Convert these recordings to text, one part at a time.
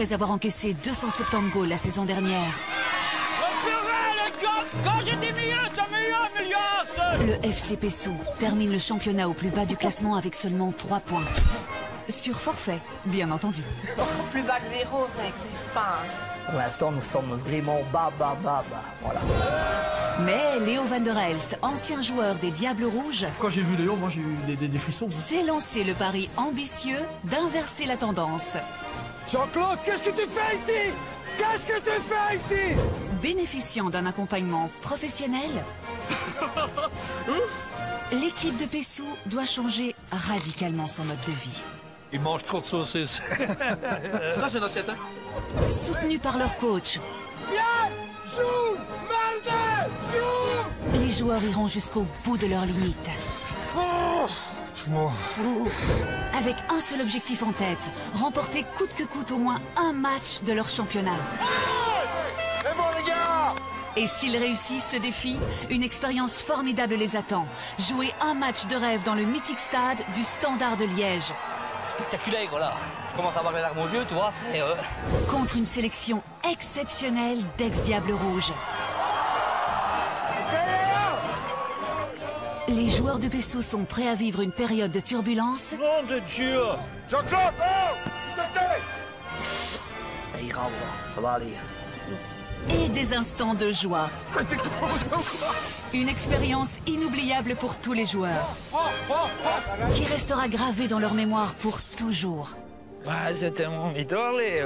après avoir encaissé 270 goals la saison dernière. Quand j'étais meilleur, ça meilleur, Le FC Pessou termine le championnat au plus bas du classement avec seulement 3 points. Sur forfait, bien entendu. Plus bas que 0, ça n'existe pas. Pour l'instant, nous sommes vraiment bas. Voilà. Mais Léo Van der Elst, ancien joueur des Diables Rouges, Quand j'ai vu Léo, moi j'ai eu des frissons. s'est lancé le pari ambitieux d'inverser la tendance. Jean-Claude, qu'est-ce que tu fais ici? Qu'est-ce que tu fais ici? Bénéficiant d'un accompagnement professionnel, l'équipe de Pessou doit changer radicalement son mode de vie. Il mange trop de saucisses. Ça, c'est l'assiette, hein? Soutenus par leur coach, Viens! Joue! Malde! Joue! les joueurs iront jusqu'au bout de leurs limites. Avec un seul objectif en tête, remporter coûte que coûte au moins un match de leur championnat. C'est bon, les gars! Et s'ils réussissent ce défi, une expérience formidable les attend. Jouer un match de rêve dans le mythique stade du Standard de Liège. Spectaculaire, voilà. Je commence à avoir les larmes aux yeux, tu vois, c'est... Contre une sélection exceptionnelle d'ex-Diables Rouges. Les joueurs de Pessou sont prêts à vivre une période de turbulence. Nom de Dieu! Jean-Claude, oh! S'il te plaît! Ça ira, voilà. Ça va aller. Et des instants de joie. Une expérience inoubliable pour tous les joueurs, qui restera gravée dans leur mémoire pour toujours. Bah, c'était mon idole et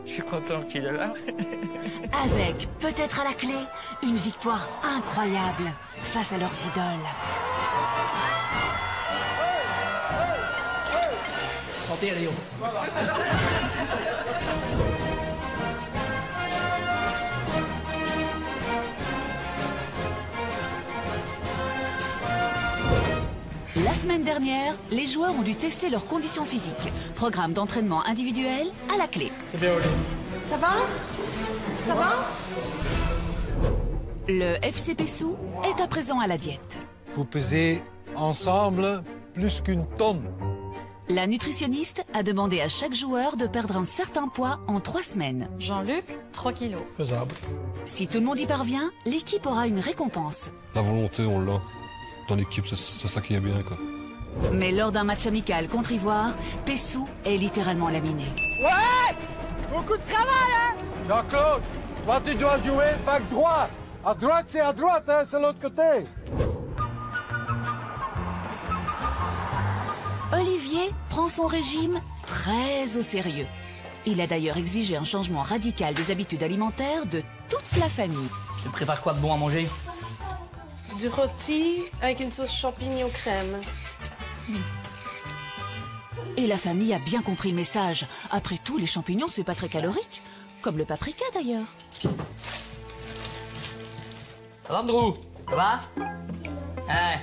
je suis content qu'il est là. Avec, peut-être à la clé, une victoire incroyable face à leurs idoles. Santé, Léo. La semaine dernière, les joueurs ont dû tester leurs conditions physiques. Programme d'entraînement individuel à la clé. C'est bien, Oli. Ça va? Ça va? Le FC Pessou est à présent à la diète. Vous pesez ensemble plus qu'une tonne. La nutritionniste a demandé à chaque joueur de perdre un certain poids en 3 semaines. Jean-Luc, 3 kilos. Faisable. Si tout le monde y parvient, l'équipe aura une récompense. La volonté, on l'a. Dans l'équipe, c'est ça qui est bien, quoi. Mais lors d'un match amical contre Ivoire, Pessou est littéralement laminé. Ouais! Beaucoup de travail, hein? Jean-Claude, toi tu dois jouer back droit. À droite, c'est à droite, hein? C'est l'autre côté. Olivier prend son régime très au sérieux. Il a d'ailleurs exigé un changement radical des habitudes alimentaires de toute la famille. Tu prépares quoi de bon à manger? Du rôti avec une sauce champignon crème. Et la famille a bien compris le message. Après tout, les champignons, c'est pas très calorique. Comme le paprika, d'ailleurs. Andrew, ça va? Hein?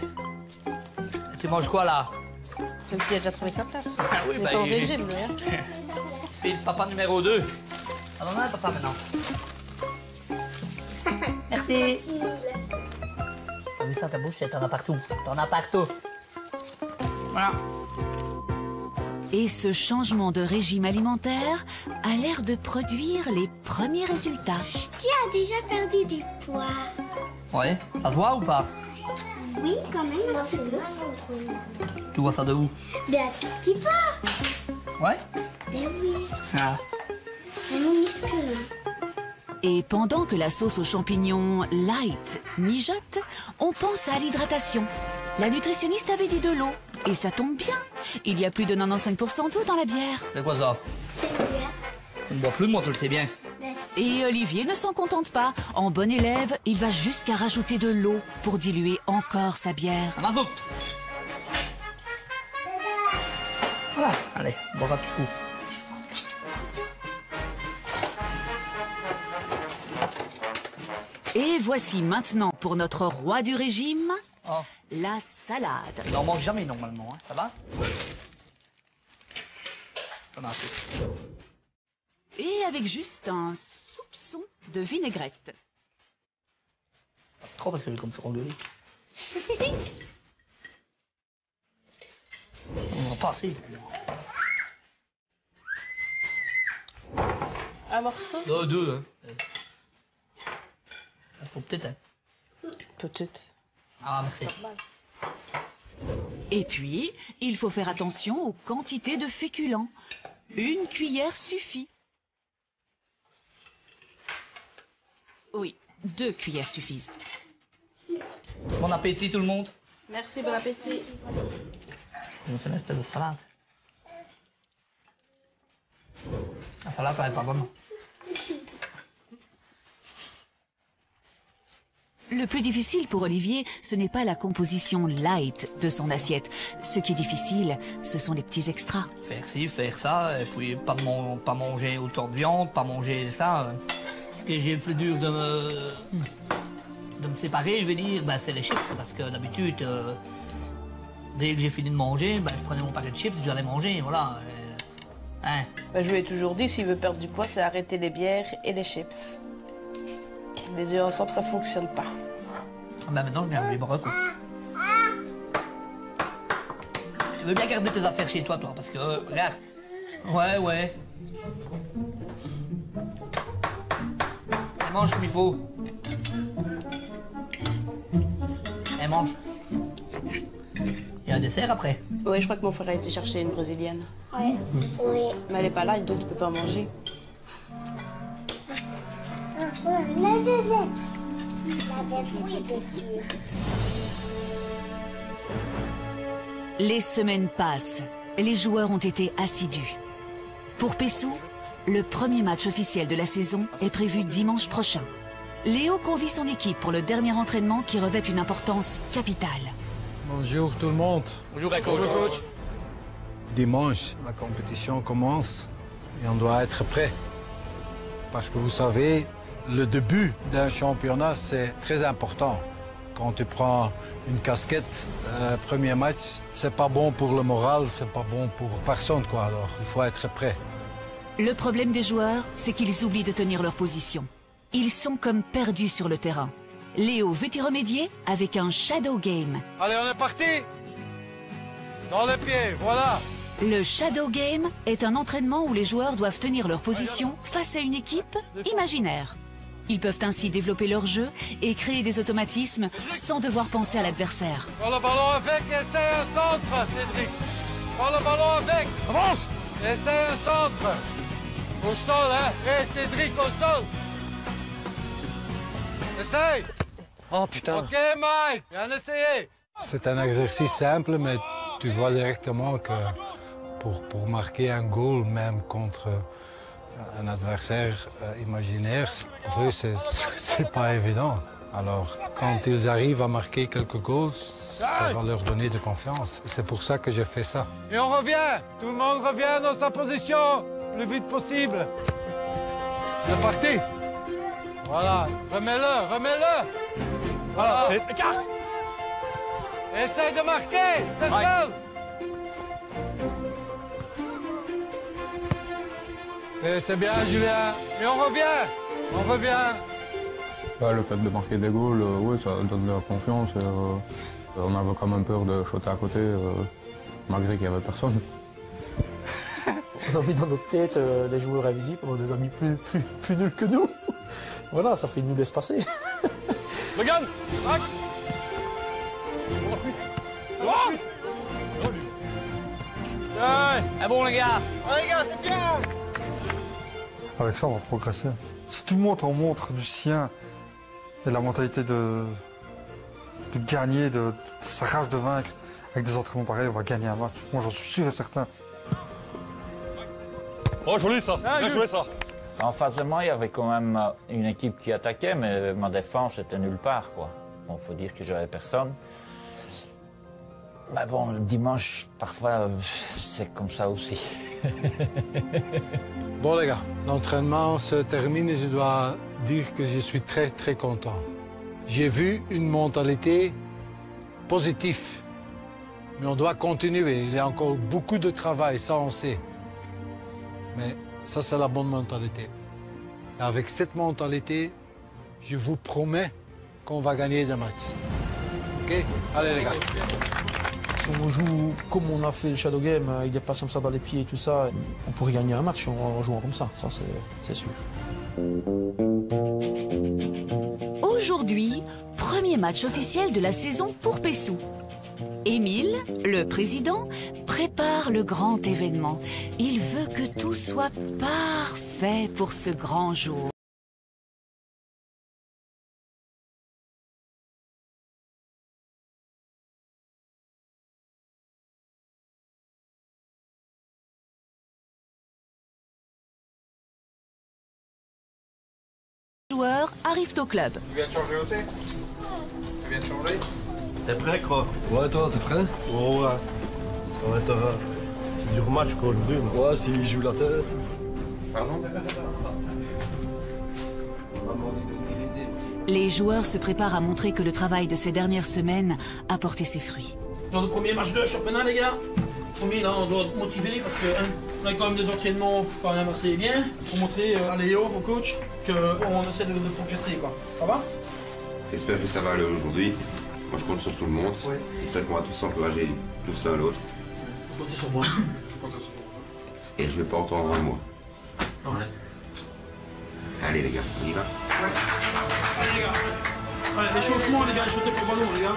Tu manges quoi, là? Le petit a déjà trouvé sa place. Ah oui, il bah, est pas au il- régime, lui. Hein. C'est le papa numéro 2. Ah non, non, papa, maintenant. Merci. T'as vu ça, ta bouche, t'en as partout. T'en as partout. Voilà. Et ce changement de régime alimentaire a l'air de produire les premiers résultats. Tu as déjà perdu du poids. Ouais, ça se voit ou pas? Oui, quand même un petit peu. Tu vois ça de où? Ben, un tout petit peu. Ouais? Ben oui, Ah. un minuscule. Et pendant que la sauce aux champignons light mijote, on pense à l'hydratation. La nutritionniste avait dit de l'eau. Et ça tombe bien. Il y a plus de 95% d'eau dans la bière. C'est quoi ça? C'est bien. Tu ne bois plus, moi, tu le sais bien. Merci. Et Olivier ne s'en contente pas. En bon élève, il va jusqu'à rajouter de l'eau pour diluer encore sa bière. Amazon. Voilà, allez, boire un petit coup. Et voici maintenant, pour notre roi du régime, Oh. la salade. On n'en mange jamais normalement, hein. Ça va? Ça marche. Et avec juste un soupçon de vinaigrette. Pas trop parce que je vais comme faire engueuler. On va passer. Un morceau? Non, deux. Hein. Il faut peut-être. Hein. Peut-être. Ah, merci. Et puis, il faut faire attention aux quantités de féculents. Une cuillère suffit. Oui, 2 cuillères suffisent. Bon appétit tout le monde. Merci, bon appétit. C'est une espèce de salade. La salade, elle est pas bonne. Le plus difficile pour Olivier, ce n'est pas la composition light de son assiette. Ce qui est difficile, ce sont les petits extras. Faire ci, faire ça, et puis pas manger autant de viande, pas manger ça. Ce que j'ai le plus dur de me séparer, je vais dire, c'est les chips. Parce que d'habitude, dès que j'ai fini de manger, je prenais mon paquet de chips et j'allais manger, voilà. Hein. Je lui ai toujours dit, s'il veut perdre du poids, c'est arrêter les bières et les chips. Les deux ensemble, ça fonctionne pas. Maintenant, je viens les bras, quoi. Tu veux bien garder tes affaires chez toi, parce que, regarde. Ouais. Elle mange comme il faut. Elle mange. Il y a un dessert après. Oui, je crois que mon frère a été chercher une brésilienne. Ouais. Oui. Mais elle est pas là, donc tu peux pas manger. Oui, bien sûr. Les semaines passent. Les joueurs ont été assidus. Pour Pessou, le premier match officiel de la saison est prévu dimanche prochain. Léo convie son équipe pour le dernier entraînement qui revêt une importance capitale. Bonjour tout le monde. Bonjour, coach. Dimanche, la compétition commence et on doit être prêt. Parce que vous savez, le début d'un championnat, c'est très important. Quand tu prends une casquette, premier match, c'est pas bon pour le moral, c'est pas bon pour personne, quoi. Alors, il faut être prêt. Le problème des joueurs, c'est qu'ils oublient de tenir leur position. Ils sont comme perdus sur le terrain. Léo veut y remédier avec un shadow game. Allez, on est parti! Dans les pieds, voilà! Le shadow game est un entraînement où les joueurs doivent tenir leur position face à une équipe imaginaire. Ils peuvent ainsi développer leur jeu et créer des automatismes sans devoir penser à l'adversaire. Prends le ballon avec, essaie un centre, Cédric. Prends le ballon avec. Avance! Essaie un centre. Au sol, hein? Hé, Cédric, au sol. Essaye. Oh putain. Ok, Mike, bien essayé. C'est un exercice simple, mais tu vois directement que pour marquer un goal, même contre un adversaire imaginaire, pour eux, c'est pas évident. Alors, quand ils arrivent à marquer quelques goals, ça va leur donner de confiance. C'est pour ça que j'ai fait ça. Et on revient. Tout le monde revient dans sa position, le plus vite possible. C'est parti. Voilà, remets-le. Voilà. Écarte. Essaye de marquer, t'es seul. Et c'est bien, Julien. Et on revient. Le fait de marquer des goals, oui, ça donne de la confiance. On avait quand même peur de shooter à côté, malgré qu'il n'y avait personne. On a mis dans notre tête les joueurs invisibles, on a des amis plus nuls que nous. Voilà, ça fait nous laisse passer. Regarde, Max. Ah bon les gars. Les gars, c'est bien. Avec ça, on va progresser. Si tout le monde en montre du sien et la mentalité de gagner, de sa rage de vaincre, avec des entraînements pareils, on va gagner un match. Moi, j'en suis sûr et certain. Oh, joli ça. Bien joué ça. En face de moi, il y avait quand même une équipe qui attaquait, mais ma défense était nulle part, quoi. Bon, faut dire que j'avais personne. Mais bon, le dimanche, parfois, c'est comme ça aussi. Bon les gars, l'entraînement se termine et je dois dire que je suis très très content. J'ai vu une mentalité positive, mais on doit continuer. Il y a encore beaucoup de travail, ça on sait. Mais ça c'est la bonne mentalité. Et avec cette mentalité, je vous promets qu'on va gagner des matchs. Ok? Allez les gars. Si on joue comme on a fait le Shadow Game, avec des passes comme ça dans les pieds et tout ça, on pourrait gagner un match en jouant comme ça c'est sûr. Aujourd'hui, premier match officiel de la saison pour Pessou. Émile, le président, prépare le grand événement. Il veut que tout soit parfait pour ce grand jour. Les joueurs arrivent au club. Tu viens de changer aussi? Tu viens de changer? T'es prêt, Croc? Ouais, toi, t'es prêt? Ouais. Ça va être c'est dur match, quoi, aujourd'hui. Ouais, s'il joue la tête. Pardon? Les joueurs se préparent à montrer que le travail de ces dernières semaines a porté ses fruits. Dans le premier match de championnat, les gars, premier, là, on doit être motivé parce qu'on a quand même des entraînements quand même assez bien pour montrer à Léo, au coach, qu'on essaie de progresser, quoi. Ça va? J'espère que ça va aller aujourd'hui. Moi, je compte sur tout le monde. Oui. J'espère qu'on va tous s'encourager tous l'un l'autre. Comptez sur moi. Et je vais pas entendre un mot. Ouais. Allez, les gars, on y va? Ouais. Allez, les gars. Allez, l'échauffement, les gars, échauffez pour le ballon, les gars.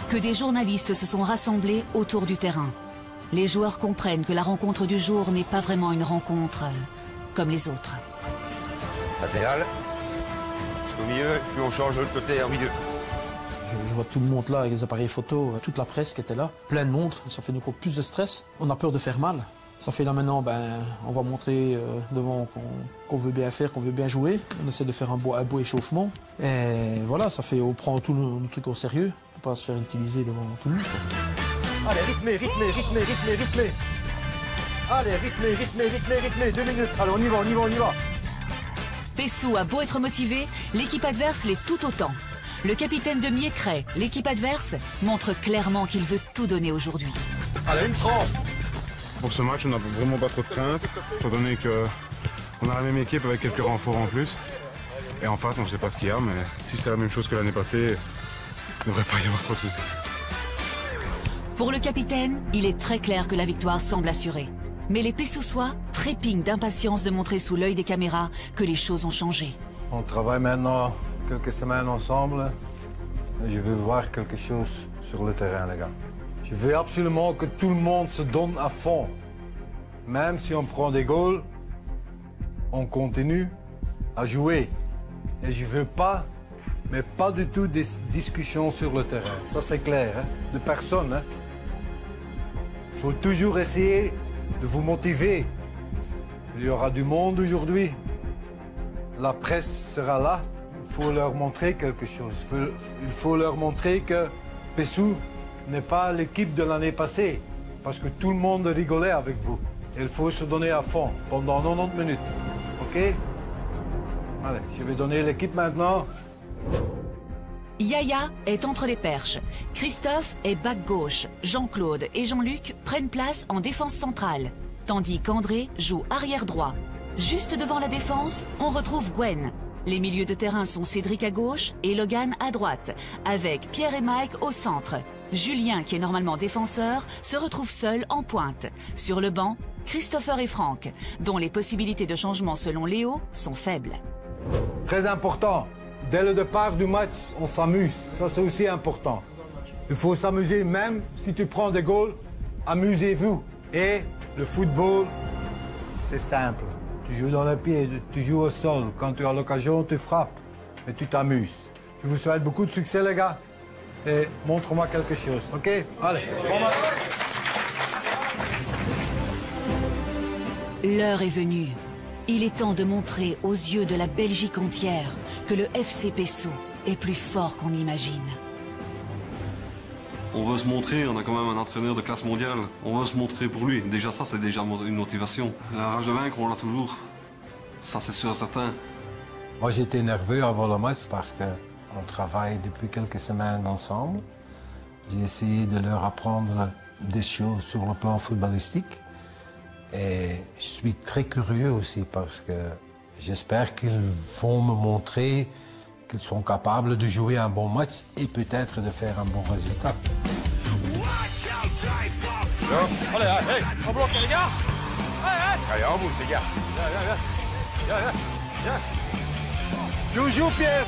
Que des journalistes se sont rassemblés autour du terrain. Les joueurs comprennent que la rencontre du jour n'est pas vraiment une rencontre comme les autres. Latéral. Au milieu, puis on change de l'autre côté en milieu. Je vois tout le monde là avec les appareils photo, toute la presse qui était là, plein de monde, ça fait encore plus de stress. On a peur de faire mal. Ça fait là maintenant, on va montrer devant qu'on veut bien faire, qu'on veut bien jouer. On essaie de faire un beau échauffement. Et voilà, ça fait, on prend tout le truc au sérieux, pour pas se faire utiliser devant tout le monde. Allez, rythmé. Allez, rythmé, 2 minutes. Allez, on y va. Pessou a beau être motivé, l'équipe adverse l'est tout autant. Le capitaine de Miécray, l'équipe adverse, montre clairement qu'il veut tout donner aujourd'hui. Allez, une trempe. Pour ce match, on n'a vraiment pas trop de crainte, étant donné qu'on a la même équipe avec quelques renforts en plus. Et en face, on ne sait pas ce qu'il y a, mais si c'est la même chose que l'année passée, il ne devrait pas y avoir trop de soucis. Pour le capitaine, il est très clair que la victoire semble assurée. Mais les Pessoussois trépignent d'impatience de montrer sous l'œil des caméras que les choses ont changé. On travaille maintenant quelques semaines ensemble et je veux voir quelque chose sur le terrain, les gars. Je veux absolument que tout le monde se donne à fond. Même si on prend des goals, on continue à jouer. Et je veux pas, mais pas du tout des discussions sur le terrain. Ça c'est clair, hein? De personne. Hein? Il faut toujours essayer de vous motiver. Il y aura du monde aujourd'hui. La presse sera là. Il faut leur montrer quelque chose. Il faut leur montrer que Pessou n'est pas l'équipe de l'année passée. Parce que tout le monde rigolait avec vous. Il faut se donner à fond pendant 90 minutes. OK? Allez, je vais donner l'équipe maintenant. Yaya est entre les perches. Christophe est back gauche. Jean-Claude et Jean-Luc prennent place en défense centrale, tandis qu'André joue arrière droit. Juste devant la défense, on retrouve Gwen. Les milieux de terrain sont Cédric à gauche et Logan à droite, avec Pierre et Mike au centre. Julien, qui est normalement défenseur, se retrouve seul en pointe. Sur le banc, Christopher et Franck, dont les possibilités de changement selon Léo sont faibles. Très important. Dès le départ du match, on s'amuse. Ça, c'est aussi important. Il faut s'amuser même si tu prends des goals. Amusez-vous. Et le football, c'est simple. Tu joues dans les pieds, tu joues au sol. Quand tu as l'occasion, tu frappes. Et tu t'amuses. Je vous souhaite beaucoup de succès, les gars. Et montre-moi quelque chose, OK? Allez. L'heure est venue. Il est temps de montrer aux yeux de la Belgique entière que le FC Pessou est plus fort qu'on l'imagine. On veut se montrer, on a quand même un entraîneur de classe mondiale. On veut se montrer pour lui. Déjà ça, c'est déjà une motivation. La rage de vaincre, on l'a toujours. Ça, c'est sûr et certain. Moi, j'étais nerveux avant le match parce qu'on travaille depuis quelques semaines ensemble. J'ai essayé de leur apprendre des choses sur le plan footballistique. Et je suis très curieux aussi parce que j'espère qu'ils vont me montrer qu'ils sont capables de jouer un bon match et peut-être de faire un bon résultat. Allez, allez, on bloque les gars. Allez, on bouge les gars. Viens. Joue, Pierre.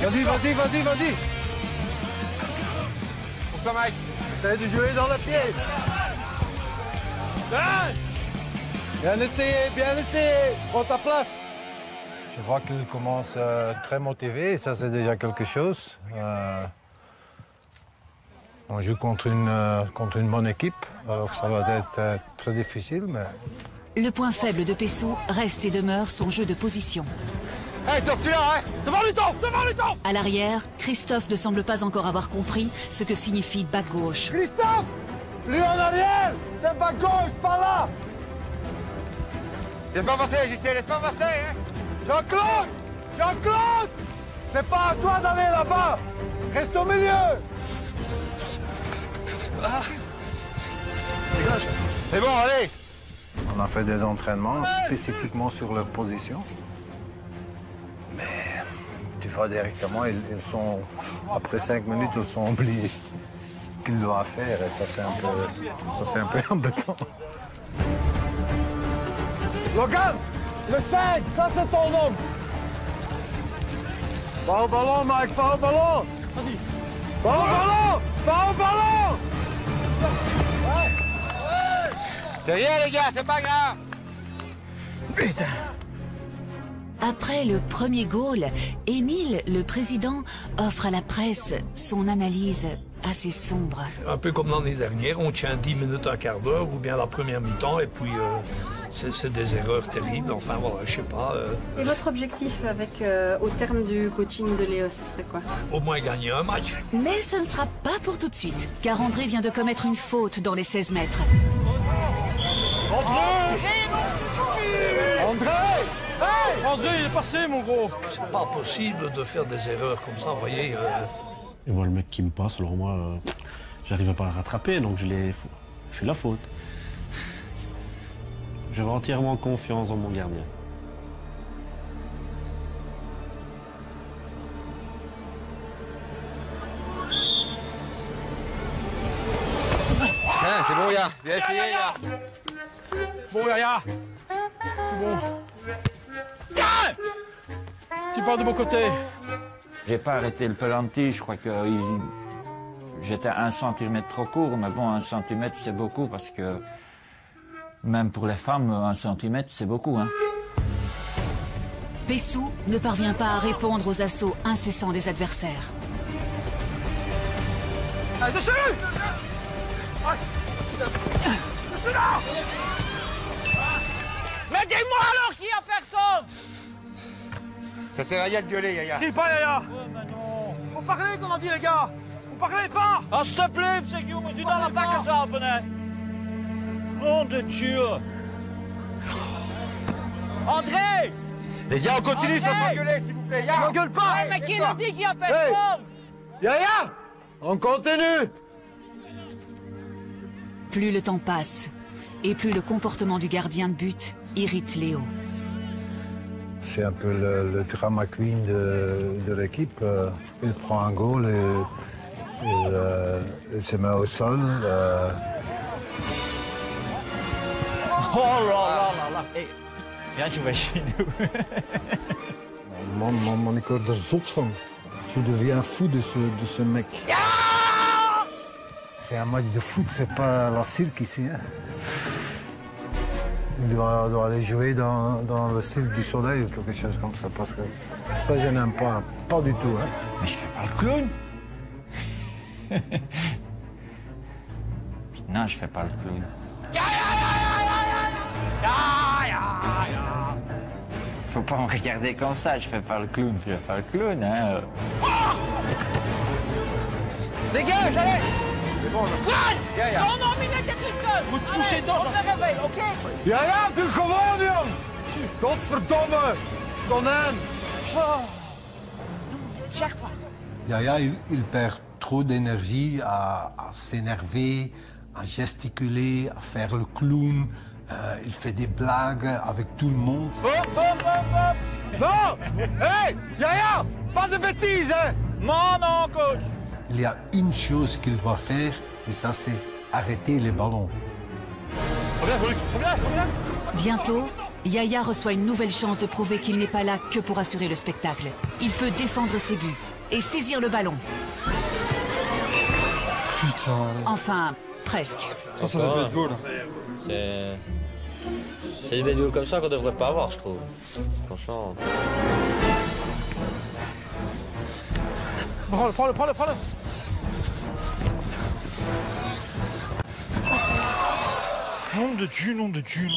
Vas-y. Pour toi, Mike. Essaye de jouer dans le pied. Bien essayé. Prends ta place. Je vois qu'il commence très motivé et ça c'est déjà quelque chose. On joue contre une bonne équipe, alors ça va être très difficile. Mais... Le point faible de Pessou reste et demeure son jeu de position. Hey, Toff, tu es là, hein? Devant le Toff! À l'arrière, Christophe ne semble pas encore avoir compris ce que signifie bas gauche. Christophe! Plus en arrière! T'es bas gauche, par là! Laisse pas passer, JC, laisse pas passer, hein? Jean-Claude! C'est pas à toi d'aller là-bas! Reste au milieu! Dégage! C'est bon, allez! On a fait des entraînements spécifiquement sur leur position. Mais tu vois directement, ils sont, après 5 minutes, ils sont oubliés qu'ils doivent faire et ça c'est un peu embêtant. Logan, le 5, ça c'est ton homme. Va au ballon, Mike, va au ballon. Vas-y. Va au ballon. C'est rien les gars, c'est pas grave. Putain. Après le premier goal, Émile, le président, offre à la presse son analyse assez sombre. Un peu comme l'année dernière, on tient 10 minutes, un quart d'heure, ou bien la première mi-temps, et puis c'est des erreurs terribles. Enfin voilà, je sais pas. Et votre objectif au terme du coaching de Léo, ce serait quoi? Au moins gagner un match. Mais ce ne sera pas pour tout de suite, car André vient de commettre une faute dans les 16 mètres. André, il est passé, mon gros. C'est pas possible de faire des erreurs comme ça, vous voyez. Je vois le mec qui me passe, alors moi, j'arrive pas à le rattraper, donc je l'ai fait la faute. J'avais entièrement confiance en mon gardien. C'est bon, Yaya. Bien essayé, Yaya. Bon, Yaya. Bon. Tu pars de mon côté. J'ai pas arrêté le pelanti, je crois que j'étais 1 centimètre trop court, mais bon, 1 centimètre c'est beaucoup parce que même pour les femmes, 1 centimètre c'est beaucoup. Hein. Pessou ne parvient pas à répondre aux assauts incessants des adversaires. Allez, dessus! Dessus là! Mais dis-moi alors qu'il y a personne! Ça sert à rien de gueuler, Yaya. Dis pas, Yaya! Ouais, mais non. Faut parler, comme on dit, les gars! Vous parlez pas! Ah, s'il te plaît, c'est que tu dans la pack à ça, nom de Dieu! André! Les gars, on continue sans s'engueuler, s'il vous plaît, Yaya! On gueule pas! Ouais, mais qui nous dit qu'il y a personne? Hey. Yaya! On continue! Plus le temps passe, et plus le comportement du gardien de but irrite Léo. C'est un peu le drama queen de l'équipe. Il prend un goal et il se met au sol. Oh là là là là! Hey. Ja, tu vas chez nous. Man, ik word er zot van. Je deviens fou de ce mec. C'est un match de foot, c'est pas la cirque ici. Hein. Il doit aller jouer dans le cirque du soleil ou quelque chose comme ça, parce que ça je n'aime pas du tout. Hein. Mais je fais pas le clown. Non, je fais pas le clown. Faut pas me regarder comme ça, je fais pas le clown, je fais pas le clown, hein. Dégage, allez! C'est bon, Yaya! Non, non, mais il était tout seul! Vous touchez dedans, on se réveille, ok? Yaya, doe gewoon, jong! Godverdomme! Konijn! Chaque fois. Yaya, il perd trop d'énergie à s'énerver, à gesticuler, à faire le clown. Il fait des blagues avec tout le monde. Hop, hop, hop, hop! Non! Hey! Yaya! Pas de bêtises, hein! Non, coach! Il y a une chose qu'il doit faire, et ça c'est arrêter les ballons. Reviens! Bientôt, Yaya reçoit une nouvelle chance de prouver qu'il n'est pas là que pour assurer le spectacle. Il peut défendre ses buts et saisir le ballon. Putain. Enfin, presque. Ça, c'est des bêtes goals. C'est des bêtes goals comme ça qu'on devrait pas avoir, je trouve. Franchement. Prends-le! Nom de Dieu.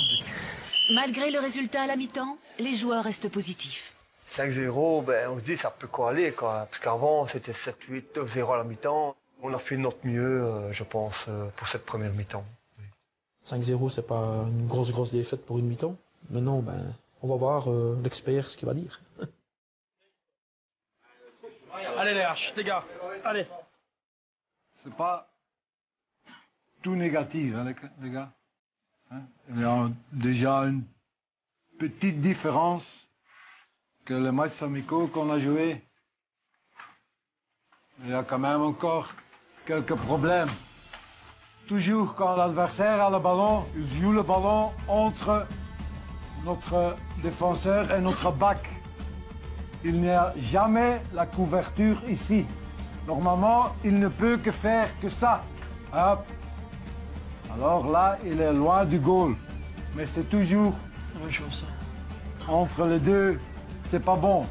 Malgré le résultat à la mi-temps, les joueurs restent positifs. 5-0, ben, on se dit ça peut quoi aller, quoi. Parce qu'avant, c'était 7-8, 9-0 à la mi-temps. On a fait de notre mieux, je pense, pour cette première mi-temps. 5-0, c'est pas une grosse défaite pour une mi-temps. Maintenant, ben, on va voir l'expert ce qu'il va dire. Allez les gars, allez. C'est pas tout négatif, hein, les gars. Hein? Il y a déjà une petite différence que les matchs amicaux qu'on a joués. Il y a quand même encore quelques problèmes. Toujours quand l'adversaire a le ballon, il joue le ballon entre notre défenseur et notre back. Il n'y a jamais la couverture ici. Normalement, il ne peut que faire que ça. Hop. Alors là, il est loin du goal. Mais c'est toujours entre les deux. C'est pas bon.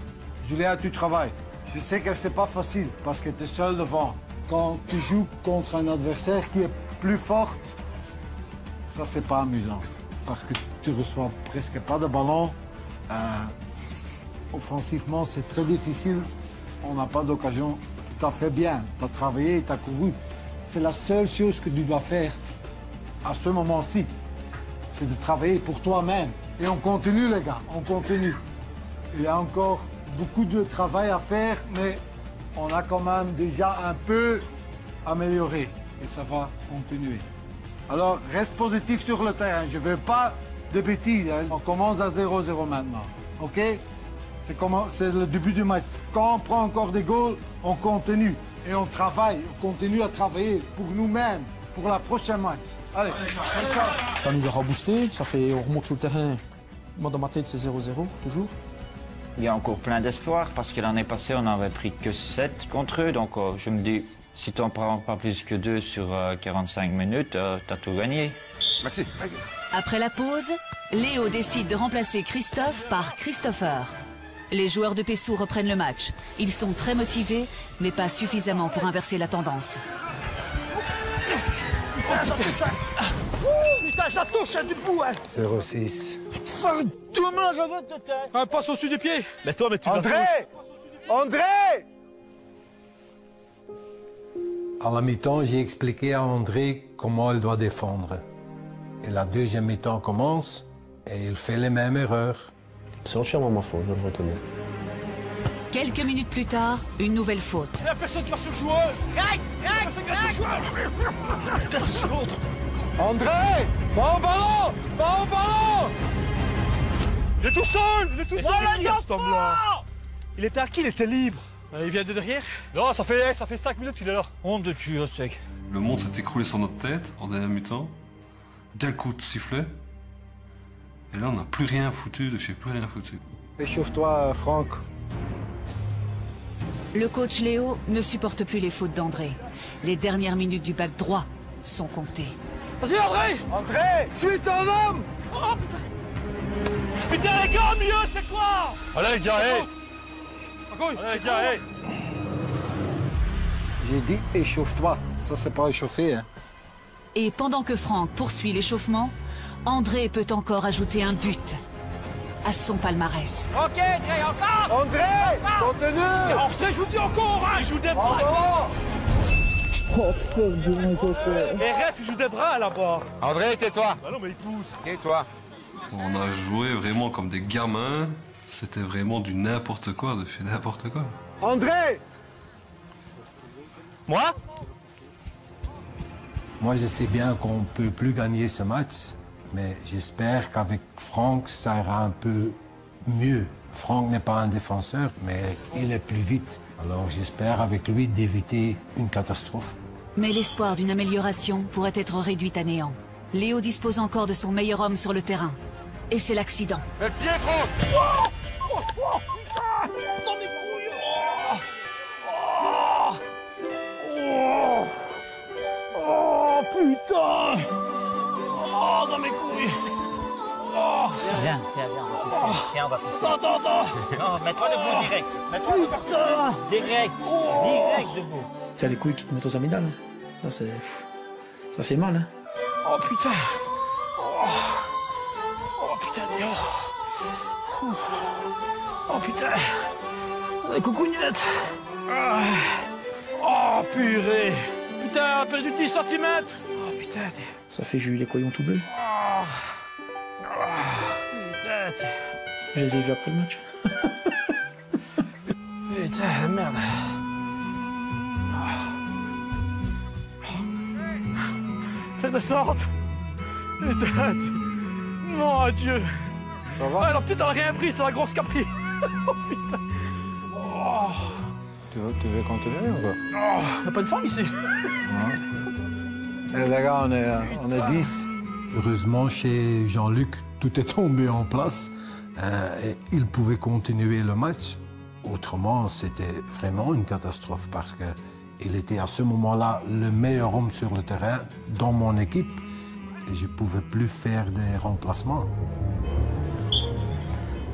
Julien, tu travailles. Je sais que c'est pas facile parce que tu es seul devant. Quand tu joues contre un adversaire qui est plus fort, ça c'est pas amusant. Parce que tu reçois presque pas de ballon. Offensivement, c'est très difficile. On n'a pas d'occasion. Tu as fait bien, tu as travaillé, tu as couru. C'est la seule chose que tu dois faire à ce moment-ci. C'est de travailler pour toi-même. Et on continue, les gars, on continue. Il y a encore beaucoup de travail à faire, mais on a quand même déjà un peu amélioré. Et ça va continuer. Alors, reste positif sur le terrain. Je ne veux pas de bêtises. Hein. On commence à 0-0 maintenant. OK? C'est le début du match. Quand on prend encore des goals, on continue. Et on travaille. On continue à travailler pour nous-mêmes, pour la prochaine match. Allez, bonne chance. Ça nous a reboosté. On remonte sur le terrain. Moi, dans ma tête, c'est 0-0, toujours. Il y a encore plein d'espoir parce que l'année passée, on n'avait pris que 7 contre eux. Donc, je me dis, si tu n'en prends pas plus que 2 sur 45 minutes, tu as tout gagné. Merci. Après la pause, Léo décide de remplacer Christophe par Christopher. Les joueurs de Pessou reprennent le match. Ils sont très motivés, mais pas suffisamment pour inverser la tendance. Putain, je la touche, du bout, hein. 0-6. Ça, demain, je veux te tête. Un passe au-dessus des pieds. Mais tu André! À la mi-temps, j'ai expliqué à André comment il doit défendre. Et la deuxième mi-temps commence et il fait les mêmes erreurs. C'est entièrement ma faute, je le reconnais. Quelques minutes plus tard, une nouvelle faute. Il n'y a personne qui va sur joueuse. Personne qui va sur joueuse. C'est l'autre. André! Va au ballon! Il est tout seul! Cet homme-là. Il était à qui? Il était libre. Il vient de derrière? Non, ça fait 5 minutes qu'il est là. Honte de Dieu, sec. Le monde s'est écroulé sur notre tête en dernière mi-temps. D'un coup de sifflet. Et là, on n'a plus rien foutu de chez plus rien foutu. Échauffe-toi, Franck. Le coach Léo ne supporte plus les fautes d'André. Les dernières minutes du back droit sont comptées. Vas-y, André! André! Suis ton homme! Oh, putain, les gars, au milieu, c'est quoi? Allez, les gars, hé! Allez, les gars, hé! J'ai dit échauffe-toi. Ça, c'est pas échauffé, hein. Et pendant que Franck poursuit l'échauffement, André peut encore ajouter un but à son palmarès. Ok, André, encore! André! Continue! André, je vous dis encore, hein! Il joue des bras! Et Ref, il joue des bras là-bas! André, tais-toi! Bah non, mais il pousse! Tais-toi! On a joué vraiment comme des gamins. C'était vraiment du n'importe quoi, de faire n'importe quoi. André! Moi? Moi, je sais bien qu'on ne peut plus gagner ce match, mais j'espère qu'avec Franck, ça ira un peu mieux. Franck n'est pas un défenseur, mais il est plus vite. Alors j'espère avec lui d'éviter une catastrophe. Mais l'espoir d'une amélioration pourrait être réduit à néant. Léo dispose encore de son meilleur homme sur le terrain. Et c'est l'accident. Mets le pied, Franck! Putain! Dans mes couilles! Oh, putain! Oh, dans mes couilles! Oh. Viens, on va pousser. Attends. Non, mets-toi debout direct. Mets-toi debout. Direct debout. Tu as les couilles qui te mettent aux amygdales. Ça, c'est... Ça fait mal, hein. Oh, putain! Oh, putain, Dieu! Oh, putain! Les coucougnettes! Oh, purée! Putain, elle a perdu 10 cm! Oh, putain! Ça fait que j'ai eu les couillons tout bleus. Putain! Je les ai vus après le match. Putain, merde! Fais descendre! Putain! Mon Dieu! Ça va? Alors peut-être elle a rien pris sur la grosse capri! Oh putain! Oh. Tu veux continuer ou quoi? Oh, y a pas de femme ici! Les gars, on est 10. Heureusement, chez Jean-Luc, tout est tombé en place et il pouvait continuer le match. Autrement, c'était vraiment une catastrophe parce qu'il était à ce moment-là le meilleur homme sur le terrain dans mon équipe et je ne pouvais plus faire des remplacements.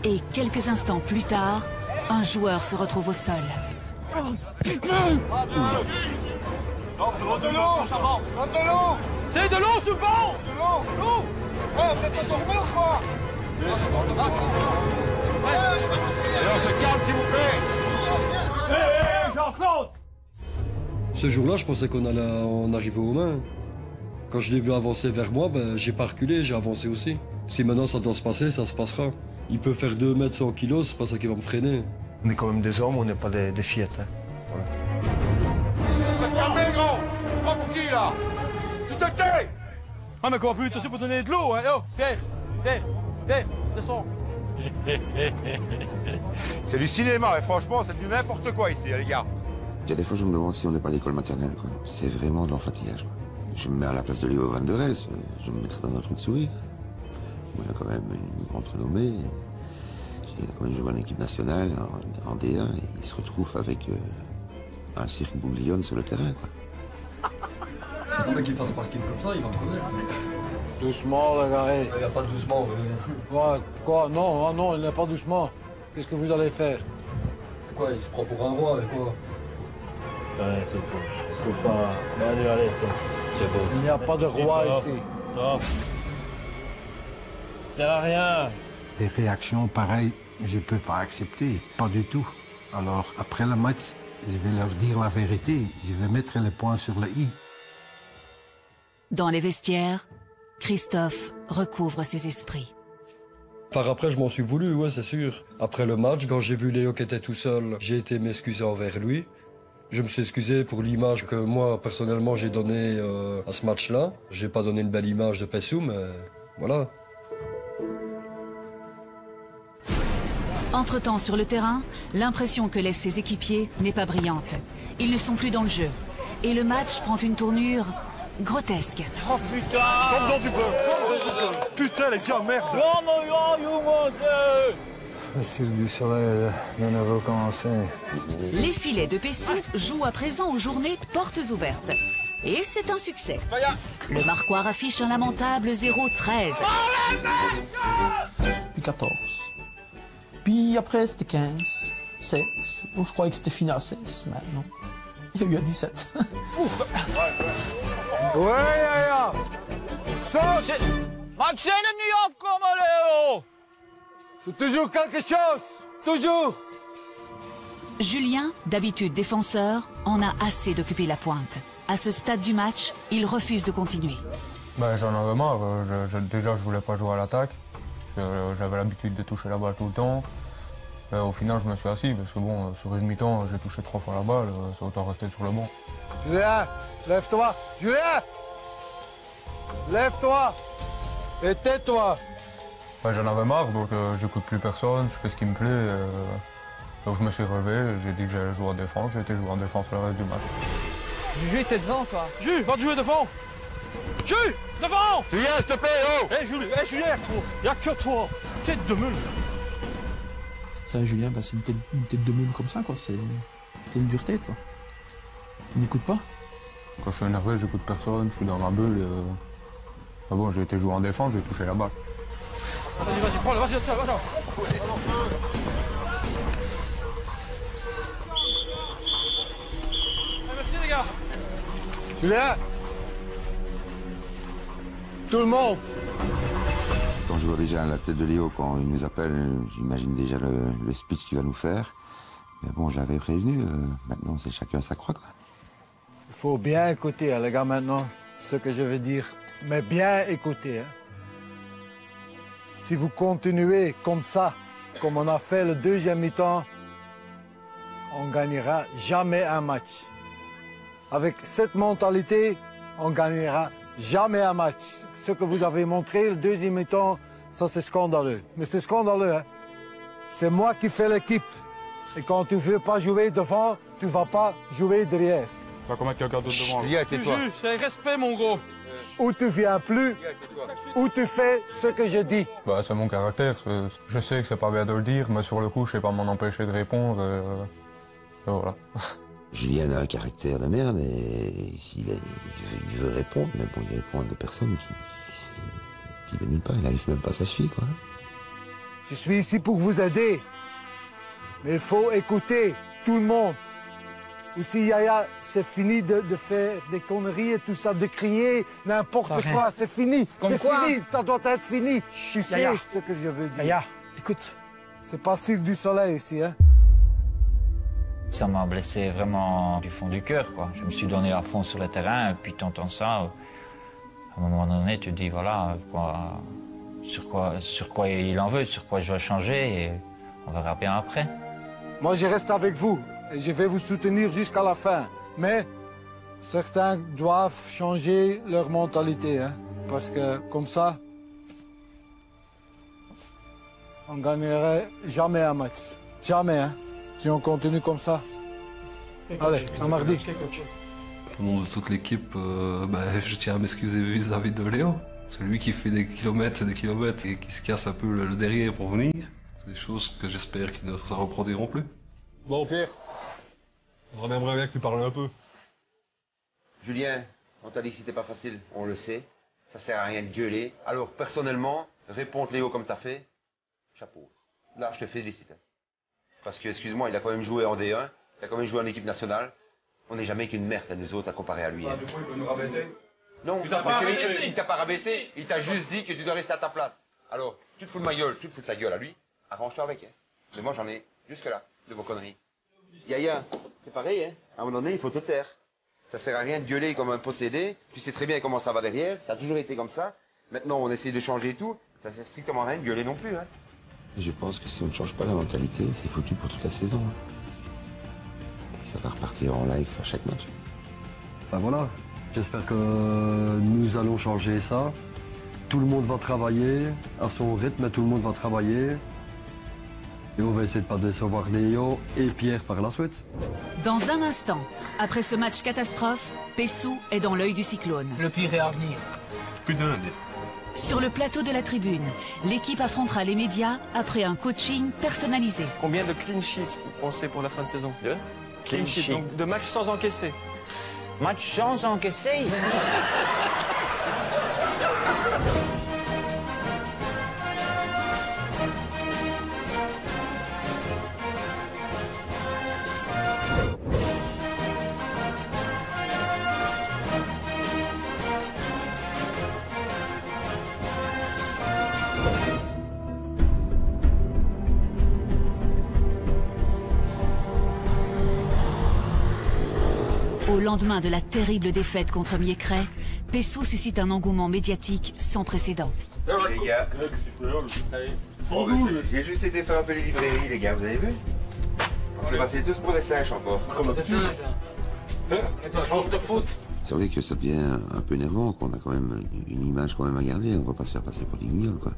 Et quelques instants plus tard, un joueur se retrouve au sol. Oh, putain! De l'eau! C'est de l'eau sous le banc! De l'eau! Ouais, vous êtes pas tombé ou quoi? On se calme, s'il vous plaît! Hé, Jean-Claude! Ce jour-là, je pensais qu'on allait en arriver aux mains. Quand je l'ai vu avancer vers moi, ben, j'ai pas reculé, j'ai avancé aussi. Si maintenant ça doit se passer, ça se passera. Il peut faire 2 mètres 100 kilos, c'est pas ça qui va me freiner. On est quand même des hommes, on n'est pas des fillettes. Hein. Voilà. Vous êtes calmés, gros! Tu prends pour qui, là? Tu te tais! Ah, mais comment plus vite aussi pour donner de l'eau, hein? Oh, Pierre, descends. C'est du cinéma, et franchement, c'est du n'importe quoi ici, les gars. Il y a des fois, je me demande si on n'est pas à l'école maternelle, quoi. C'est vraiment de l'enfantillage, quoi. Je me mets à la place de Léo Van der Elst, je me mettrais dans un trou de souris. On a quand même une grande renommée. Il a quand même joué en équipe nationale, en D1, et il se retrouve avec un cirque Bouglione sur le terrain, quoi. Un mec qui passe par l'équipe comme ça, il va me connaître. Doucement, les gars. Il n'y a pas de doucement. Quoi? Non, il n'est pas doucement. Qu'est-ce que vous allez faire? Quoi, il se prend pour un roi avec quoi? Ouais, c'est bon. Faut pas... Allez, toi. C'est bon. Il n'y a pas de roi ici. Top. Ça sert à rien. Des réactions pareilles, je ne peux pas accepter, pas du tout. Alors, après le match, je vais leur dire la vérité. Je vais mettre les points sur le i. Dans les vestiaires, Christophe recouvre ses esprits. Par après, je m'en suis voulu, ouais, c'est sûr. Après le match, quand j'ai vu Léo qui était tout seul, j'ai été m'excuser envers lui. Je me suis excusé pour l'image que moi, personnellement, j'ai donnée à ce match-là. J'ai pas donné une belle image de Pessou, mais voilà. Entre-temps, sur le terrain, l'impression que laissent ses équipiers n'est pas brillante. Ils ne sont plus dans le jeu. Et le match prend une tournure grotesque. Oh putain! Comme dans du beurre! Putain, les gars, merde! Le cirque du soleil vient de recommencer. Les filets de Pessou jouent à présent aux journées portes ouvertes. Et c'est un succès. Le Marquoir affiche un lamentable 0-13. Puis 14. Puis après, c'était 15, 16. Je croyais que c'était fini à 16, mais non. Il y a eu à 17. Ouais, Yaya! Match ennemi aufkommen, Léo! C'est toujours quelque chose! Toujours! Julien, d'habitude défenseur, en a assez d'occuper la pointe. À ce stade du match, il refuse de continuer. Ben, j'en avais marre. Déjà, je voulais pas jouer à l'attaque. J'avais l'habitude de toucher la balle tout le temps. Et au final, je me suis assis parce que bon, sur une mi-temps, j'ai touché 3 fois la balle. C'est autant rester sur le banc. Julien, lève-toi! Julien! Lève-toi! Et tais-toi! Ouais, j'en avais marre, donc j'écoute plus personne, je fais ce qui me plaît. Donc je me suis relevé, j'ai dit que j'allais jouer en défense, j'ai été jouer en défense le reste du match. Jules, t'es devant, toi. Jules, va te jouer devant. Jules, devant. Julien, s'il te plaît, oh. Hé, Julien, y'a que toi. Y'a que toi. Tête de mule. Ça, Julien, bah, c'est une tête de mule comme ça, quoi. C'est une dure tête, quoi. Il n'écoute pas. Quand je suis énervé, j'écoute personne, je suis dans ma bulle. Ah bon, j'ai été jouer en défense, j'ai touché la balle. Vas-y, prends-le, vas-y, tiens, va. Merci, les gars. Julien, tout le monde. Quand je vois déjà la tête de Léo, quand il nous appelle, j'imagine déjà le speech qu'il va nous faire. Mais bon, je l'avais prévenu, maintenant c'est chacun sa croix, quoi. Il faut bien écouter, hein, les gars, maintenant, ce que je veux dire. Mais bien écouter. Hein. Si vous continuez comme ça, comme on a fait le deuxième mi-temps, on ne gagnera jamais un match. Avec cette mentalité, on ne gagnera jamais un match. Ce que vous avez montré le deuxième mi-temps, ça c'est scandaleux. Mais c'est scandaleux, hein. C'est moi qui fais l'équipe. Et quand tu ne veux pas jouer devant, tu ne vas pas jouer derrière. Tu vas commettre quelqu'un d'autre devant. Julien, tais-toi. C'est respect, mon gros. Ou tu viens plus, ou tu fais ce que je dis. Bah, c'est mon caractère. Je sais que c'est pas bien de le dire, mais sur le coup, je sais pas m'en empêcher de répondre. Et voilà. Julien a un caractère de merde et il veut répondre, mais bon, il répond à des personnes qui ne pas, il n'arrive même pas à sa cheville, quoi. Je suis ici pour vous aider, mais il faut écouter tout le monde. Aussi, Yaya, c'est fini de faire des conneries et tout ça, de crier n'importe quoi, c'est fini. C'est fini, ça doit être fini. Tu sais ce que je veux dire. Yaya, écoute. C'est pas Cirque du Soleil ici, hein. Ça m'a blessé vraiment du fond du cœur, quoi. Je me suis donné à fond sur le terrain, et puis t'entends ça, à un moment donné, tu te dis, voilà, sur quoi il en veut, sur quoi je dois changer, et on verra bien après. Moi, je reste avec vous, et je vais vous soutenir jusqu'à la fin. Mais certains doivent changer leur mentalité, hein, parce que comme ça, on ne gagnerait jamais un match. Jamais, hein. Si on continue comme ça. Allez, à mardi. Au nom de toute l'équipe, je tiens à m'excuser vis-à-vis de Léo. C'est lui qui fait des kilomètres et qui se casse un peu le derrière pour venir. C'est des choses que j'espère qu'ils ne se reproduiront plus. Bon, Pierre, on aimerait bien que tu parles un peu. Julien, on t'a dit que c'était pas facile, on le sait. Ça sert à rien de gueuler. Alors, personnellement, réponds Léo comme t'as fait. Chapeau. Là, je te félicite. Parce que, excuse-moi, il a quand même joué en D1, il a quand même joué en équipe nationale. On n'est jamais qu'une merde à nous autres à comparer à lui. Hein. Du coup, il peut nous rabaisser. Non, il t'a pas rabaissé, il t'a juste dit que tu dois rester à ta place. Alors, tu te fous de ma gueule, tu te fous de sa gueule à lui, arrange-toi avec. Hein. Mais moi, j'en ai jusque-là de vos conneries. Yaya, c'est pareil, hein. À un moment donné, il faut te taire. Ça sert à rien de gueuler comme un possédé. Tu sais très bien comment ça va derrière, ça a toujours été comme ça. Maintenant, on essaie de changer et tout. Ça sert strictement à rien de gueuler non plus, hein. Je pense que si on ne change pas la mentalité, c'est foutu pour toute la saison. Et ça va repartir en live à chaque match. Ben voilà, j'espère que nous allons changer ça. Tout le monde va travailler à son rythme, tout le monde va travailler. Et on va essayer de ne pas décevoir Léo et Pierre par la suite. Dans un instant, après ce match catastrophe, Pessou est dans l'œil du cyclone. Le pire est à venir. Plus d'un. Sur le plateau de la tribune, l'équipe affrontera les médias après un coaching personnalisé. Combien de clean sheets vous pensez pour la fin de saison? Deux. Clean sheets, donc de matchs sans encaisser. Match sans encaisser. Au lendemain de la terrible défaite contre Miécray, Pessou suscite un engouement médiatique sans précédent. Les gars, j'ai juste été faire un peu les librairies, les gars, vous avez vu? On s'est passé tous pour des singes encore. Comme des singes, hein. Ça change de foot. C'est vrai que ça devient un peu énervant, qu'on a quand même une image quand même à garder, on va pas se faire passer pour des guignols, quoi.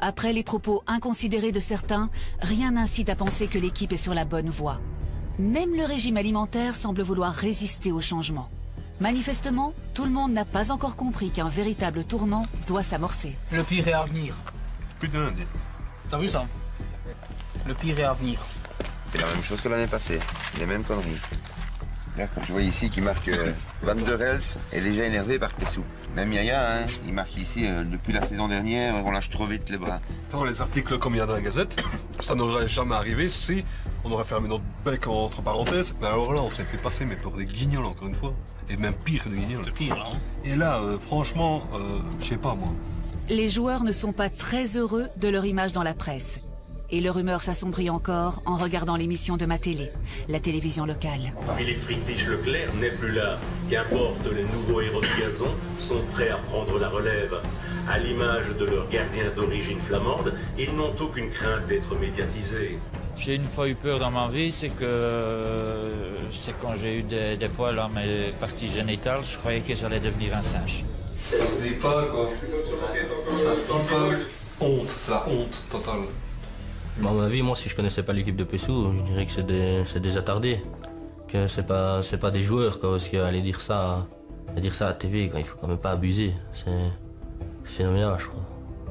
Après les propos inconsidérés de certains, rien n'incite à penser que l'équipe est sur la bonne voie. Même le régime alimentaire semble vouloir résister au changement. Manifestement, tout le monde n'a pas encore compris qu'un véritable tournant doit s'amorcer. Le pire est à venir. Plus de lundi. T'as vu ça? Le pire est à venir. C'est la même chose que l'année passée, les mêmes conneries. Là, quand tu vois ici qui marque 22 Rels est déjà énervé par Pessou. Même Yaya, hein, il marque ici depuis la saison dernière, on lâche trop vite les bras. Dans les articles comme il y a dans la Gazette, ça n'aurait jamais arrivé si on aurait fermé notre bec entre parenthèses. Mais alors là, on s'est fait passer mais pour des guignols encore une fois. Et même pire que des guignols. C'est pire, hein. Et là, franchement, je sais pas moi. Les joueurs ne sont pas très heureux de leur image dans la presse. Et leur humeur s'assombrit encore en regardant l'émission de ma télé, la télévision locale. Philippe Friedrich-Leclerc n'est plus là. Qu'importe, les nouveaux héros de gazon sont prêts à prendre la relève. À l'image de leur gardien d'origine flamande, ils n'ont aucune crainte d'être médiatisés. J'ai une fois eu peur dans ma vie, c'est quand j'ai eu des poils dans mes parties génitales, je croyais que j'allais devenir un singe. Ça se dit pas quoi. Ça se dit pas. Honte, c'est la honte totale. À mon avis, moi, si je connaissais pas l'équipe de Pessou, je dirais que c'est des attardés. Que c'est pas des joueurs, quoi, parce qu'aller dire ça à la TV, quoi, il faut quand même pas abuser. C'est phénoménal, je crois.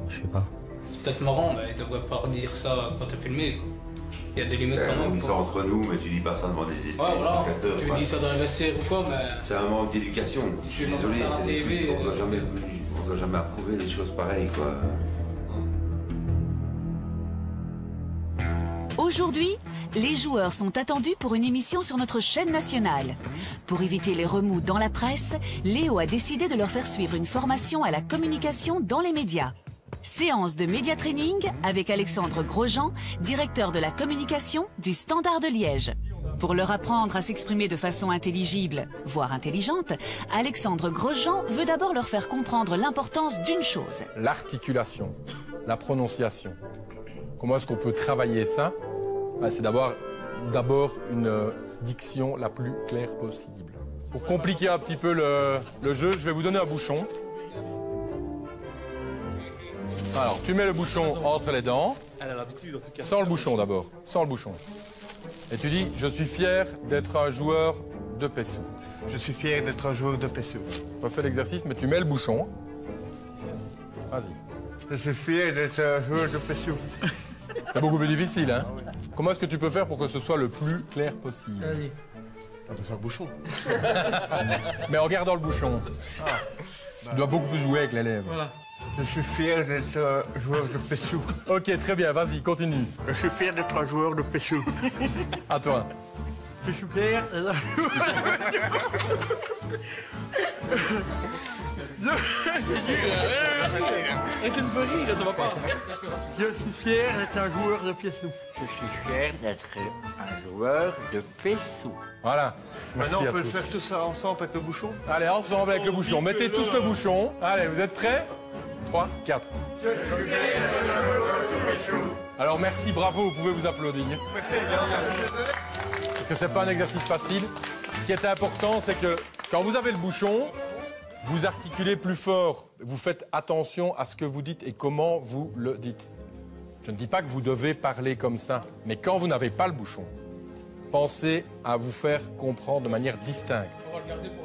Je sais pas. C'est peut-être marrant, mais il devrait pas dire ça quand t'es filmé, quoi. Il y a des limites quand même. On dit ça entre nous, mais tu dis pas ça devant des voilà. spectateurs. Tu dis ça dans les vestiaires ou quoi, mais... C'est un manque d'éducation. Je suis désolé, c'est des trucs qu'on doit jamais approuver des choses pareilles, quoi. Aujourd'hui, les joueurs sont attendus pour une émission sur notre chaîne nationale. Pour éviter les remous dans la presse, Léo a décidé de leur faire suivre une formation à la communication dans les médias. Séance de média training avec Alexandre Grosjean, directeur de la communication du Standard de Liège. Pour leur apprendre à s'exprimer de façon intelligible, voire intelligente, Alexandre Grosjean veut d'abord leur faire comprendre l'importance d'une chose. L'articulation, la prononciation. Comment est-ce qu'on peut travailler ça? C'est d'avoir d'abord une diction la plus claire possible. Pour compliquer un petit peu le jeu, je vais vous donner un bouchon. Alors, tu mets le bouchon entre les dents. Elle a l'habitude en tout cas. Sans le bouchon d'abord, sans le bouchon. Et tu dis, je suis fier d'être un joueur de Pessou. Je suis fier d'être un joueur de Pessou. Refais l'exercice, mais tu mets le bouchon. Vas-y. Je suis fier d'être un joueur de Pessou. C'est beaucoup plus difficile, hein? Comment est-ce que tu peux faire pour que ce soit le plus clair possible? Vas-y. On peut faire le bouchon. Mais en gardant le bouchon. Tu dois beaucoup plus jouer avec les lèvres. Voilà. Je suis fier d'être un joueur de Pessou. Ok, très bien, vas-y, continue. Je suis fier d'être un joueur de Pessou. À toi. Je suis fier d'être Arrête de me faire rire, ça va pas. Je suis fier d'être un joueur de Pessou. Je suis fier d'être un joueur de Pessou. Voilà. Maintenant, on peut faire tout ça ensemble avec le bouchon? Allez, ensemble avec le bouchon. Mettez tous le bouchon. Allez, vous êtes prêts? 3, 4. Alors merci, bravo, vous pouvez vous applaudir. Parce que c'est pas un exercice facile. Ce qui est important, c'est que quand vous avez le bouchon, vous articulez plus fort. Vous faites attention à ce que vous dites et comment vous le dites. Je ne dis pas que vous devez parler comme ça, mais quand vous n'avez pas le bouchon, pensez à vous faire comprendre de manière distincte.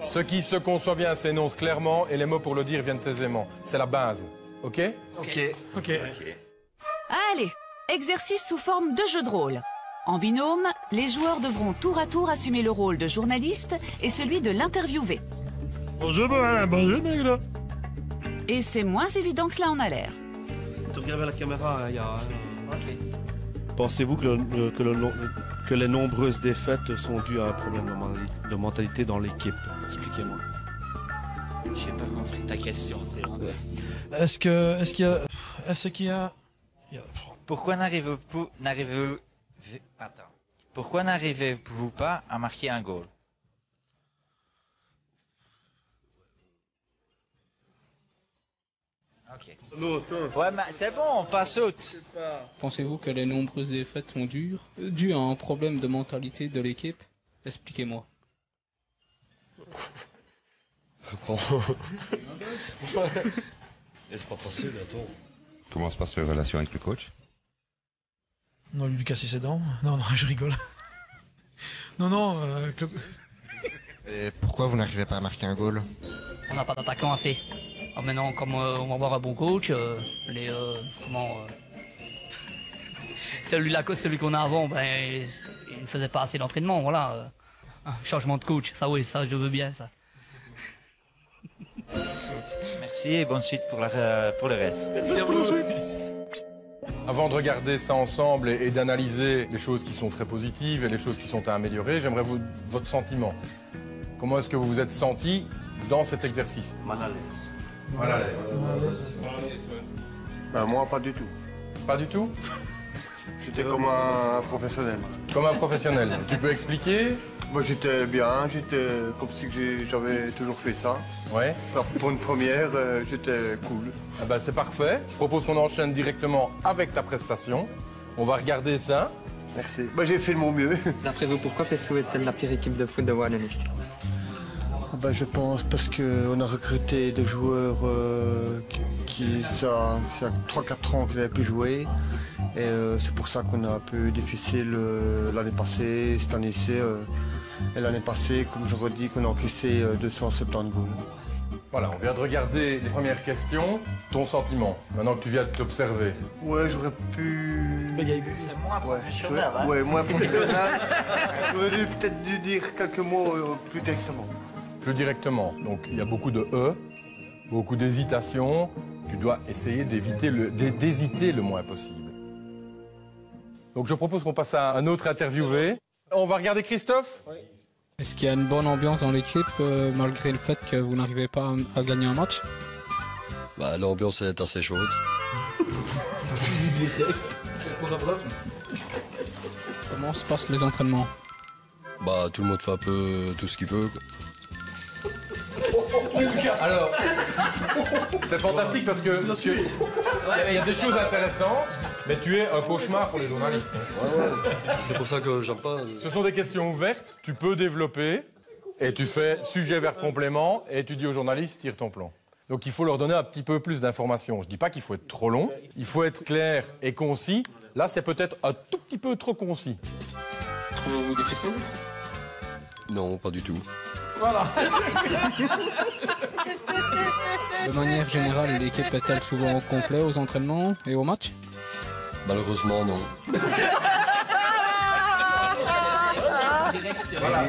Ce qui se conçoit bien s'énonce clairement et les mots pour le dire viennent aisément. C'est la base. OK? Ok. Allez, exercice sous forme de jeu de rôle. En binôme, les joueurs devront tour à tour assumer le rôle de journaliste et celui de l'interviewé. Bonjour, bonjour, maigre. Et c'est moins évident que cela en a l'air. Tu regardes la caméra, il y a... Pensez-vous que les nombreuses défaites sont dues à un problème de mentalité dans l'équipe? Expliquez-moi. J'ai pas compris ta question, c'est vrai. Est-ce qu'il y a... Pourquoi n'arrivez-vous pas à marquer un goal? Ok. Ouais, mais c'est bon, on passe autre. Pensez-vous que les nombreuses défaites sont dues à un problème de mentalité de l'équipe? Expliquez-moi. C'est pas facile, attends. Comment se passe la relation avec le coach? On a lui casser ses dents. Non, je rigole. Non, Et pourquoi vous n'arrivez pas à marquer un goal? On n'a pas d'attaquant assez. Alors maintenant, comme on va avoir un bon coach, celui qu'on a avant, ben, il ne faisait pas assez d'entraînement, voilà. Un changement de coach, ça oui, ça je veux bien, ça. Merci et bonne suite pour le reste. Avant de regarder ça ensemble et d'analyser les choses qui sont très positives et les choses qui sont à améliorer, j'aimerais votre sentiment. Comment est-ce que vous vous êtes senti dans cet exercice? Mal à l'aise. Mal à l'aise. Ben, moi, pas du tout. Pas du tout? J'étais comme un professionnel. Comme un professionnel. Tu peux expliquer? Moi, j'étais bien, j'étais comme si j'avais toujours fait ça. Ouais. Alors, pour une première, j'étais cool. Ah ben, c'est parfait. Je propose qu'on enchaîne directement avec ta prestation. On va regarder ça. Merci. Bah, j'ai fait de mon mieux. D'après vous, pourquoi Pessou est-elle la pire équipe de foot de Wallonie? Je pense parce qu'on a recruté des joueurs ça a 3-4 ans qu'ils n'avaient plus joué. Et c'est pour ça qu'on a un peu difficile l'année passée, cette année-ci. Et l'année passée, comme je redis, qu'on a encaissé 270 goals. Voilà, on vient de regarder les premières questions. Ton sentiment, maintenant que tu viens de t'observer? Ouais, j'aurais pu... C'est moins professionnel, hein? Ouais, moins professionnel. J'aurais peut-être dû dire quelques mots plus directement. Plus directement. Donc, il y a beaucoup de « e », beaucoup d'hésitation. Tu dois essayer d'hésiter le moins possible. Donc, je propose qu'on passe à un autre interviewé. On va regarder Christophe? Oui. Est-ce qu'il y a une bonne ambiance dans l'équipe, malgré le fait que vous n'arrivez pas à gagner un match? L'ambiance est assez chaude. C'est pour la preuve. Comment se passent les entraînements? Tout le monde fait un peu tout ce qu'il veut. Alors, c'est fantastique parce que il y a des choses intéressantes, mais tu es un cauchemar pour les journalistes. C'est pour ça que j'aime pas. Ce sont des questions ouvertes, tu peux développer, et tu fais sujet vers complément, et tu dis aux journalistes, tire ton plan. Donc il faut leur donner un petit peu plus d'informations. Je dis pas qu'il faut être trop long, il faut être clair et concis. Là, c'est peut-être un tout petit peu trop concis. Trouvez-vous difficile? Non, pas du tout. Voilà. De manière générale, l'équipe est-elle souvent au complet aux entraînements et aux matchs? Malheureusement, non. Voilà.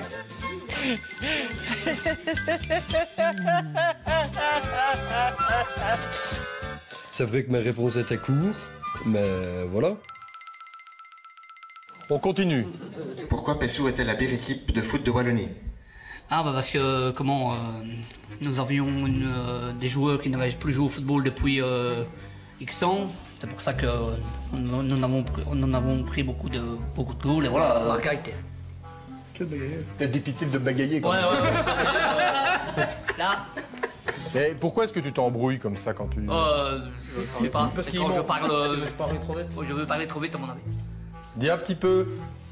C'est vrai que mes réponses étaient courtes, mais voilà. On continue. Pourquoi Pessou était la pire équipe de foot de Wallonie? Parce que nous avions des joueurs qui n'avaient plus joué au football depuis X temps. C'est pour ça que nous en avons pris beaucoup de goals et voilà, la qualité. Quel bagailleur. T'es difficile de bagailler quand même. Ouais. Là. Et pourquoi est-ce que tu t'embrouilles comme ça quand tu... Je sais pas, parce que quand je parle trop vite. Je veux parler trop vite à mon avis. Dis un petit peu,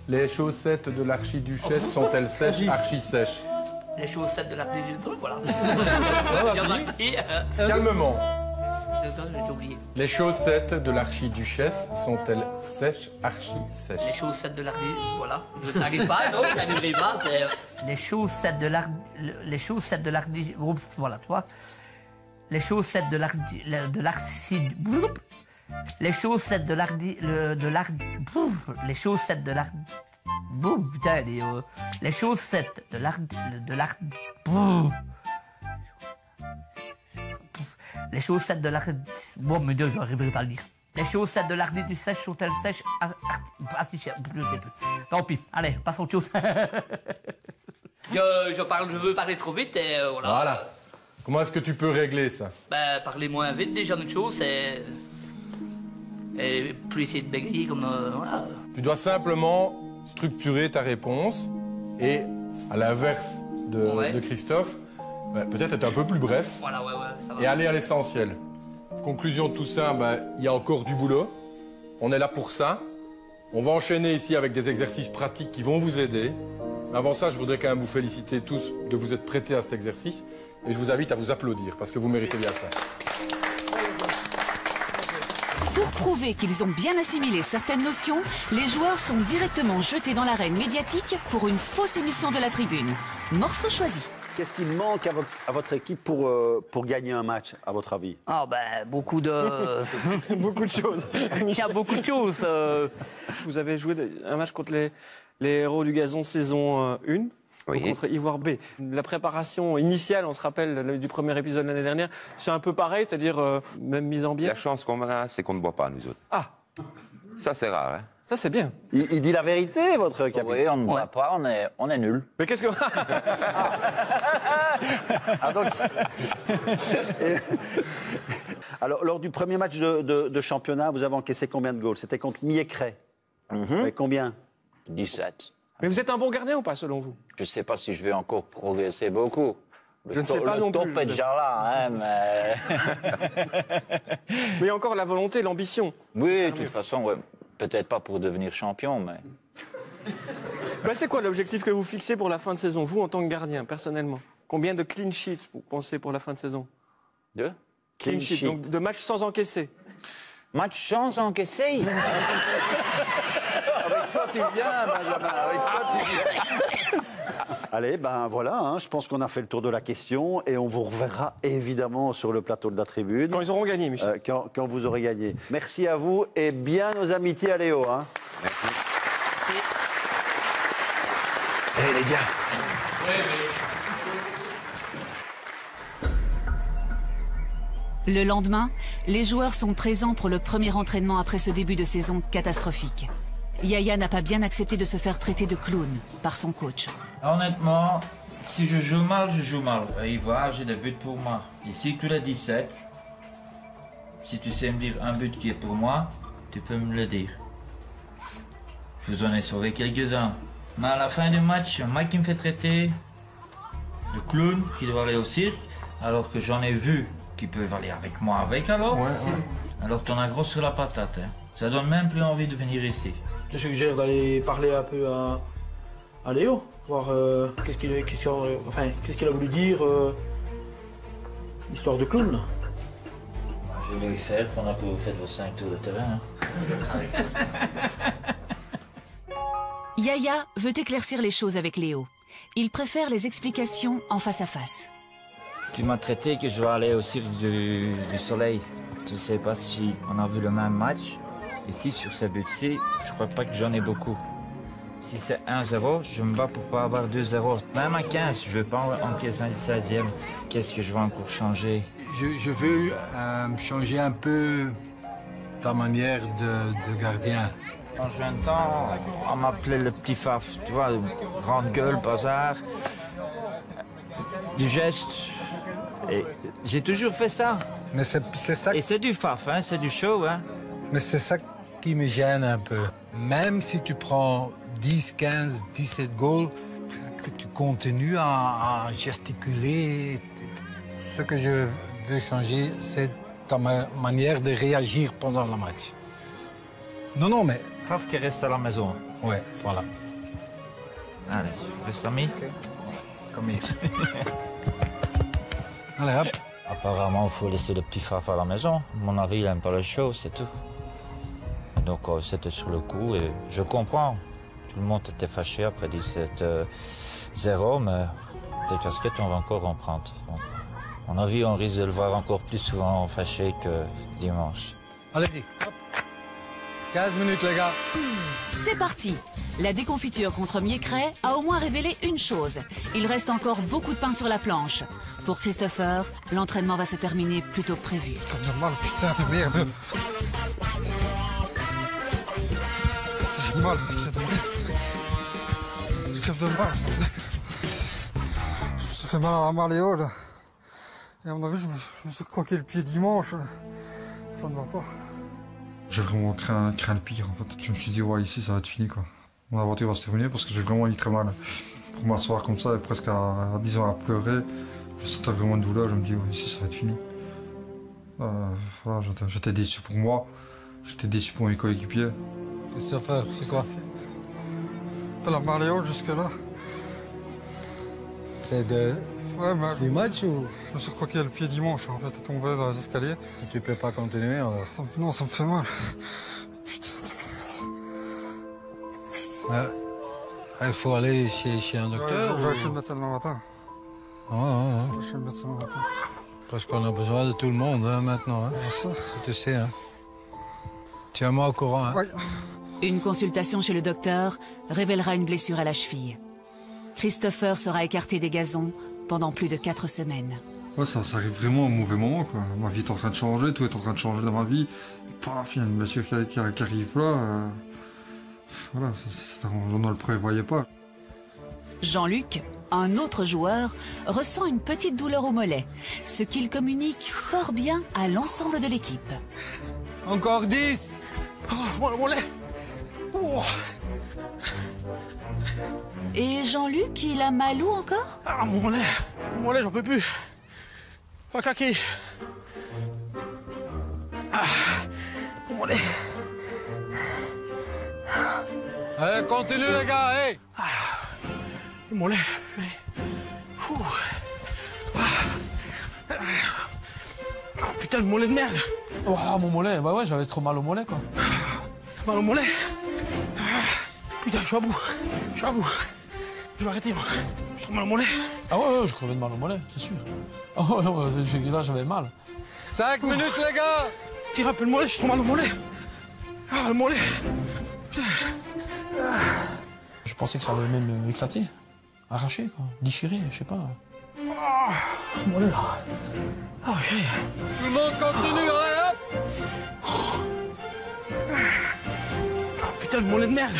les chaussettes de l'archiduchesse sont-elles sèches, archi-sèches? Les chaussettes de l'archiduchesse, voilà. Calmement. J'ai oublié. Les chaussettes de l'archiduchesse sont-elles sèches, archi-sèches? Les chaussettes de l'archiduchesse, voilà. Je n'arrive pas, non, je n'arriverai pas. Les chaussettes de l'archiduchesse, voilà, tu vois. Les chaussettes de l'archiduchesse. Les chaussettes de les chaussettes de putain, les chaussettes de les chaussettes de bon, mais Dieu, je n'arriverai pas à le dire. Les chaussettes de l'archiduchesse sont-elles sèches? Je ne sais plus. Tant pis, allez, passe à autre chose. Je veux parler trop vite et voilà. Voilà. Comment est-ce que tu peux régler ça? Parler moins vite, déjà, une chose, c'est... Et plus essayer de bégayer comme... voilà. Tu dois simplement structurer ta réponse et, à l'inverse de Christophe, peut-être être un peu plus bref. Voilà, ça va. Et aller à l'essentiel. Conclusion de tout ça, il y a encore du boulot. On est là pour ça. On va enchaîner ici avec des exercices pratiques qui vont vous aider. Avant ça, je voudrais quand même vous féliciter tous de vous être prêtés à cet exercice. Et je vous invite à vous applaudir parce que vous méritez bien ça. Pour prouver qu'ils ont bien assimilé certaines notions, les joueurs sont directement jetés dans l'arène médiatique pour une fausse émission de la tribune. Morceau choisi. Qu'est-ce qu'il manque à votre équipe pour gagner un match, à votre avis? Ah ben, beaucoup de... Beaucoup de choses. Il y a beaucoup de choses. Vous avez joué un match contre les Héros du Gazon saison 1. Oui. Contre Ivoire B. La préparation initiale, on se rappelle du premier épisode de l'année dernière, c'est un peu pareil, c'est-à-dire même mise en bière. La chance qu'on a, c'est qu'on ne boit pas, nous autres. Ah, Ça, c'est rare, hein. ça c'est bien. Il dit la vérité, votre capitaine? Oui, on ne boit pas, on est nuls. Mais qu'est-ce que... Ah, donc... Alors, lors du premier match de championnat, vous avez encaissé combien de goals? C'était contre Miécret. Combien? 17. Mais vous êtes un bon gardien ou pas, selon vous? Je ne sais pas si je vais encore progresser beaucoup. Je ne sais pas non plus. Le top est déjà là, hein, mais... Mais il y a encore la volonté, l'ambition. Oui, de toute façon, ouais, peut-être pas pour devenir champion, mais... Ben, c'est quoi l'objectif que vous fixez pour la fin de saison, vous, en tant que gardien, personnellement? Combien de clean sheets vous pensez pour la fin de saison? De Clean sheets, donc de matchs sans encaisser. Match sans encaisser? Avec toi, tu viens, Benjamin. Avec toi, tu viens. Allez, ben voilà, hein, je pense qu'on a fait le tour de la question et on vous reverra évidemment sur le plateau de la tribune. Quand ils auront gagné, Michel. Quand vous aurez gagné. Merci à vous et bien nos amitiés à Léo. Hein. Merci. Hé, les gars. Le lendemain, les joueurs sont présents pour le premier entraînement après ce début de saison catastrophique. Yaya n'a pas bien accepté de se faire traiter de clown par son coach. Honnêtement, si je joue mal, je joue mal. Et voilà, j'ai des buts pour moi. Ici, tous les 17. Si tu sais me dire un but qui est pour moi, tu peux me le dire. Je vous en ai sauvé quelques-uns. Mais à la fin du match, un mec qui me fait traiter de clown qui doit aller au cirque, alors que j'en ai vu qui peuvent aller avec moi alors. Alors t'en as gros sur la patate. Hein. Ça donne même plus envie de venir ici. Je suggère d'aller parler un peu à Léo, voir qu'est-ce qu'il a voulu dire, l'histoire de clown. Je vais lui faire pendant que vous faites vos 5 tours de terrain. Hein. Yaya veut éclaircir les choses avec Léo. Il préfère les explications en face à face. Tu m'as traité que je vais aller au cirque du soleil. Je ne sais pas si on a vu le même match. Ici, sur ces buts-ci, je crois pas que j'en ai beaucoup. Si c'est 1-0, je me bats pour pas avoir 2-0. Même à 15, je ne veux pas encaisser un 16e. Qu'est-ce que je vais encore changer? Je veux changer un peu ta manière de gardien. En jeune temps, on m'appelait le petit faf. Tu vois, grande gueule, bazar, du geste. Et j'ai toujours fait ça. Mais c'est ça. Et c'est du faf, hein, c'est du show. Hein. Mais c'est ça qui me gêne un peu. Même si tu prends 10, 15, 17 goals, que tu continues à gesticuler. Ce que je veux changer, c'est ta manière de réagir pendant le match. Non, mais... Faf qui reste à la maison. Ouais, voilà. Allez, reste amis. Okay. Comme hier. Allez, hop. Apparemment, il faut laisser le petit Faf à la maison. À mon avis, il n'aime pas le show, c'est tout. Donc, c'était sur le coup et je comprends. Tout le monde était fâché après 17-0, mais des casquettes, on va encore en prendre. Donc, à mon avis, on risque de le voir encore plus souvent fâché que dimanche. Allez-y, hop. 15 minutes, les gars. C'est parti. La déconfiture contre Miécret a au moins révélé une chose. Il reste encore beaucoup de pain sur la planche. Pour Christopher, l'entraînement va se terminer plus tôt que prévu. Comme ça mal, putain de merde. J'ai mal, putain de merde. J'ai crève de mal. Ça fait mal à la malléole. Et à mon avis, je me suis croqué le pied dimanche. Ça ne va pas. J'ai vraiment craint le pire en fait. Je me suis dit, ouais, ici ça va être fini quoi. Mon aventure va se terminer parce que j'ai vraiment eu très mal. Pour m'asseoir comme ça et presque à 10 ans à pleurer, je sentais vraiment une douleur. Je me dis, ouais, ici ça va être fini. Voilà, j'étais déçu pour moi, j'étais déçu pour mes coéquipiers. Christopher, c'est quoi? T'as la malléole jusque là. C'est de Ouais, bah, Du match ou je me suis croqué le pied dimanche, en fait, à tomber dans les escaliers. Et tu peux pas continuer alors? Non, ça me fait mal. Il faut aller chez un docteur. Ouais, je vais chez le médecin demain matin. Ouais. Je vais chez le médecin demain matin. Parce qu'on a besoin de tout le monde maintenant. Hein. Ça, tu sais. Hein. Tiens-moi au courant. Hein. Ouais. Une consultation chez le docteur révélera une blessure à la cheville. Christopher sera écarté des gazons pendant plus de 4 semaines. Ouais, ça arrive vraiment au mauvais moment, quoi. Ma vie est en train de changer, tout est en train de changer dans ma vie. Paf, il y a une blessure qui arrive là. Voilà, on ne le prévoyait pas. Jean-Luc, un autre joueur, ressent une petite douleur au mollet, ce qu'il communique fort bien à l'ensemble de l'équipe. Encore 10. Oh, le mollet. Oh. Et Jean-Luc, il a mal où encore? Ah, mon mollet, j'en peux plus. Faut claquer. Ah, mon mollet. Allez, continue les gars, hey. Le mollet. Ah, putain, le mollet de merde. Oh, mon mollet, bah ouais, j'avais trop mal au mollet, quoi. Mal au mollet. Putain, je suis à bout. Je vais arrêter, moi. Je trouve mal au mollet. Ah ouais, je crevais de mal au mollet, c'est sûr. Oh ouais, là, j'avais mal. 5 minutes, les gars. Tire un peu le mollet, je trouve mal au mollet. Ah, le mollet. Je pensais que ça allait même éclater, arracher, quoi, déchirer, je sais pas. Oh, ce mollet là. Ah oui. Tout le monde continue, allez hop. Ah putain, le mollet de merde.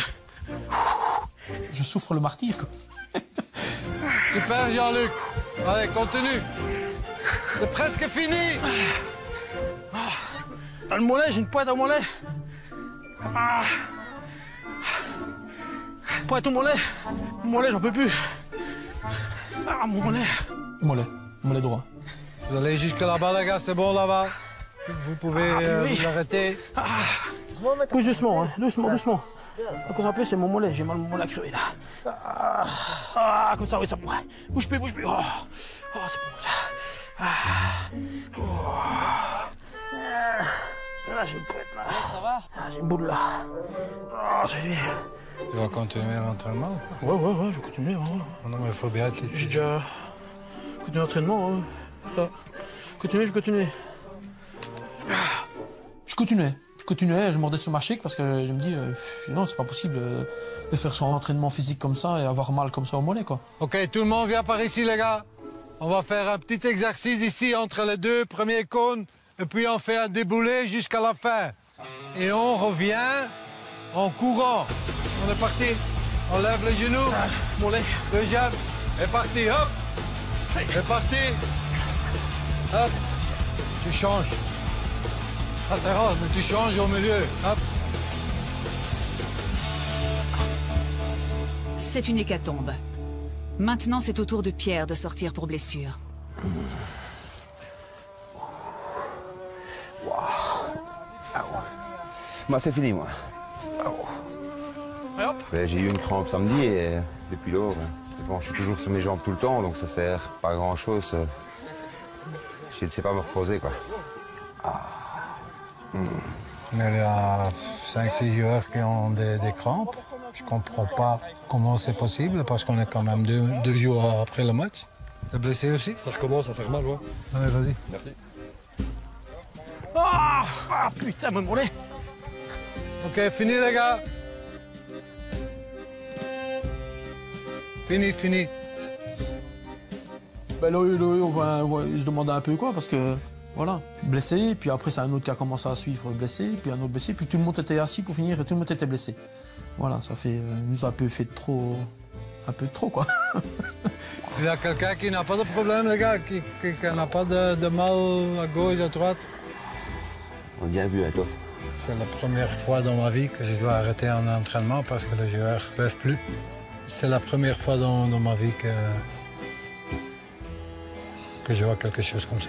Je souffre le martyr, quoi. Super Jean-Luc. Allez, continue. C'est presque fini. Ah, le mollet, j'ai une pointe au mollet. Ah. Pointe au mollet. Mon mollet, j'en peux plus. Ah, mon mollet. Mollet droit. Vous allez jusque là-bas, les gars, c'est bon là-bas. Vous pouvez vous arrêter. Pousse doucement, hein. Doucement. Encore un peu, c'est mon mollet. J'ai mal au mollet à crever, là. Ah, comme ça, oui, ça pourrait. Bouge plus. Oh, c'est bon, ça. Ah. Oh. Là, j'ai une pointe, là. Ça va? Ah, j'ai une boule, là. Ah, c'est bien. Tu vas continuer l'entraînement? Ouais, je vais continuer. Ouais. Non, mais il faut bien... J'ai déjà continué l'entraînement. Hein. Ça. Je continuais. Je continuais, je mordais sur ma chic parce que je me dis, non, c'est pas possible de faire son entraînement physique comme ça et avoir mal comme ça au mollet, quoi. Ok, tout le monde vient par ici, les gars. On va faire un petit exercice ici entre les 2 premiers cônes et puis on fait un déboulé jusqu'à la fin. Et on revient en courant. On est parti. On lève les genoux. Mollet. Deuxième. Et parti, hop. C'est parti. Hop. Tu changes. Latéral, mais tu changes au milieu. Hop. C'est une hécatombe. Maintenant, c'est au tour de Pierre de sortir pour blessure. Moi, c'est fini, moi. J'ai eu une crampe samedi et depuis lors, bon, je suis toujours sur mes jambes tout le temps, donc ça sert pas à grand-chose. Je ne sais pas me reposer, quoi. Il y a 5-6 joueurs qui ont des crampes. Je comprends pas comment c'est possible parce qu'on est quand même deux jours après le match. T'es blessé aussi? Ça recommence à faire mal, ouais. Allez, vas-y. Merci. Ah, putain, mon mollet. Ok, fini les gars. Fini. Ben là, il se demandait un peu quoi, parce que, voilà, blessé, puis après c'est un autre qui a commencé à suivre blessé, puis un autre blessé, puis tout le monde était assis pour finir et tout le monde était blessé. Voilà, ça fait, nous a un peu fait un peu trop, quoi. Il y a quelqu'un qui n'a pas de problème, les gars, qui n'a pas de mal à gauche, à droite? On a bien vu, Atof. C'est la première fois dans ma vie que je dois arrêter un entraînement parce que les joueurs ne peuvent plus. C'est la première fois dans ma vie que je vois quelque chose comme ça.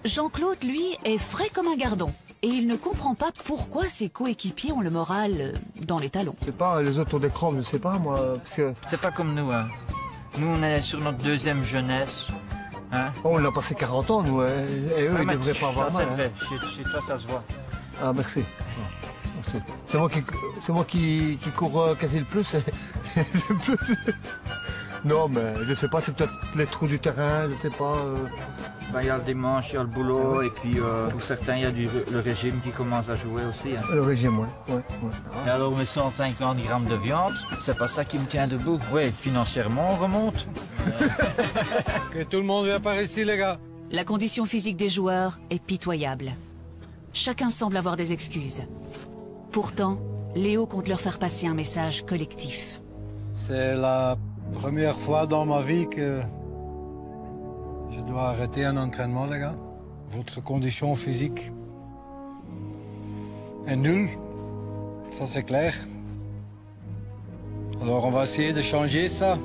Jean-Claude, lui, est frais comme un gardon. Et il ne comprend pas pourquoi ses coéquipiers ont le moral dans les talons. Je sais pas, les autres ont des crampes, je sais pas moi, parce que... C'est pas comme nous, hein. Nous, on est sur notre deuxième jeunesse. Hein? Oh, on a passé 40 ans, nous, et eux, Ouais, ils mais devraient pas avoir ça, mal. c'est vrai. Hein. Chez toi, ça se voit. Ah, merci. Merci. C'est moi qui cours quasi le plus. C'est plus. Non, mais je sais pas, c'est peut-être les trous du terrain, je sais pas. Ben, il y a le dimanche, il y a le boulot, et puis pour certains, il y a le régime qui commence à jouer aussi. Hein. Le régime, ouais. Et alors, mes 150 grammes de viande, c'est pas ça qui me tient debout. Oui, financièrement, on remonte. Que tout le monde vienne par ici, les gars. La condition physique des joueurs est pitoyable. Chacun semble avoir des excuses. Pourtant, Léo compte leur faire passer un message collectif. C'est la première fois dans ma vie que je dois arrêter un entraînement, les gars. Votre condition physique est nulle, ça c'est clair. Alors on va essayer de changer ça.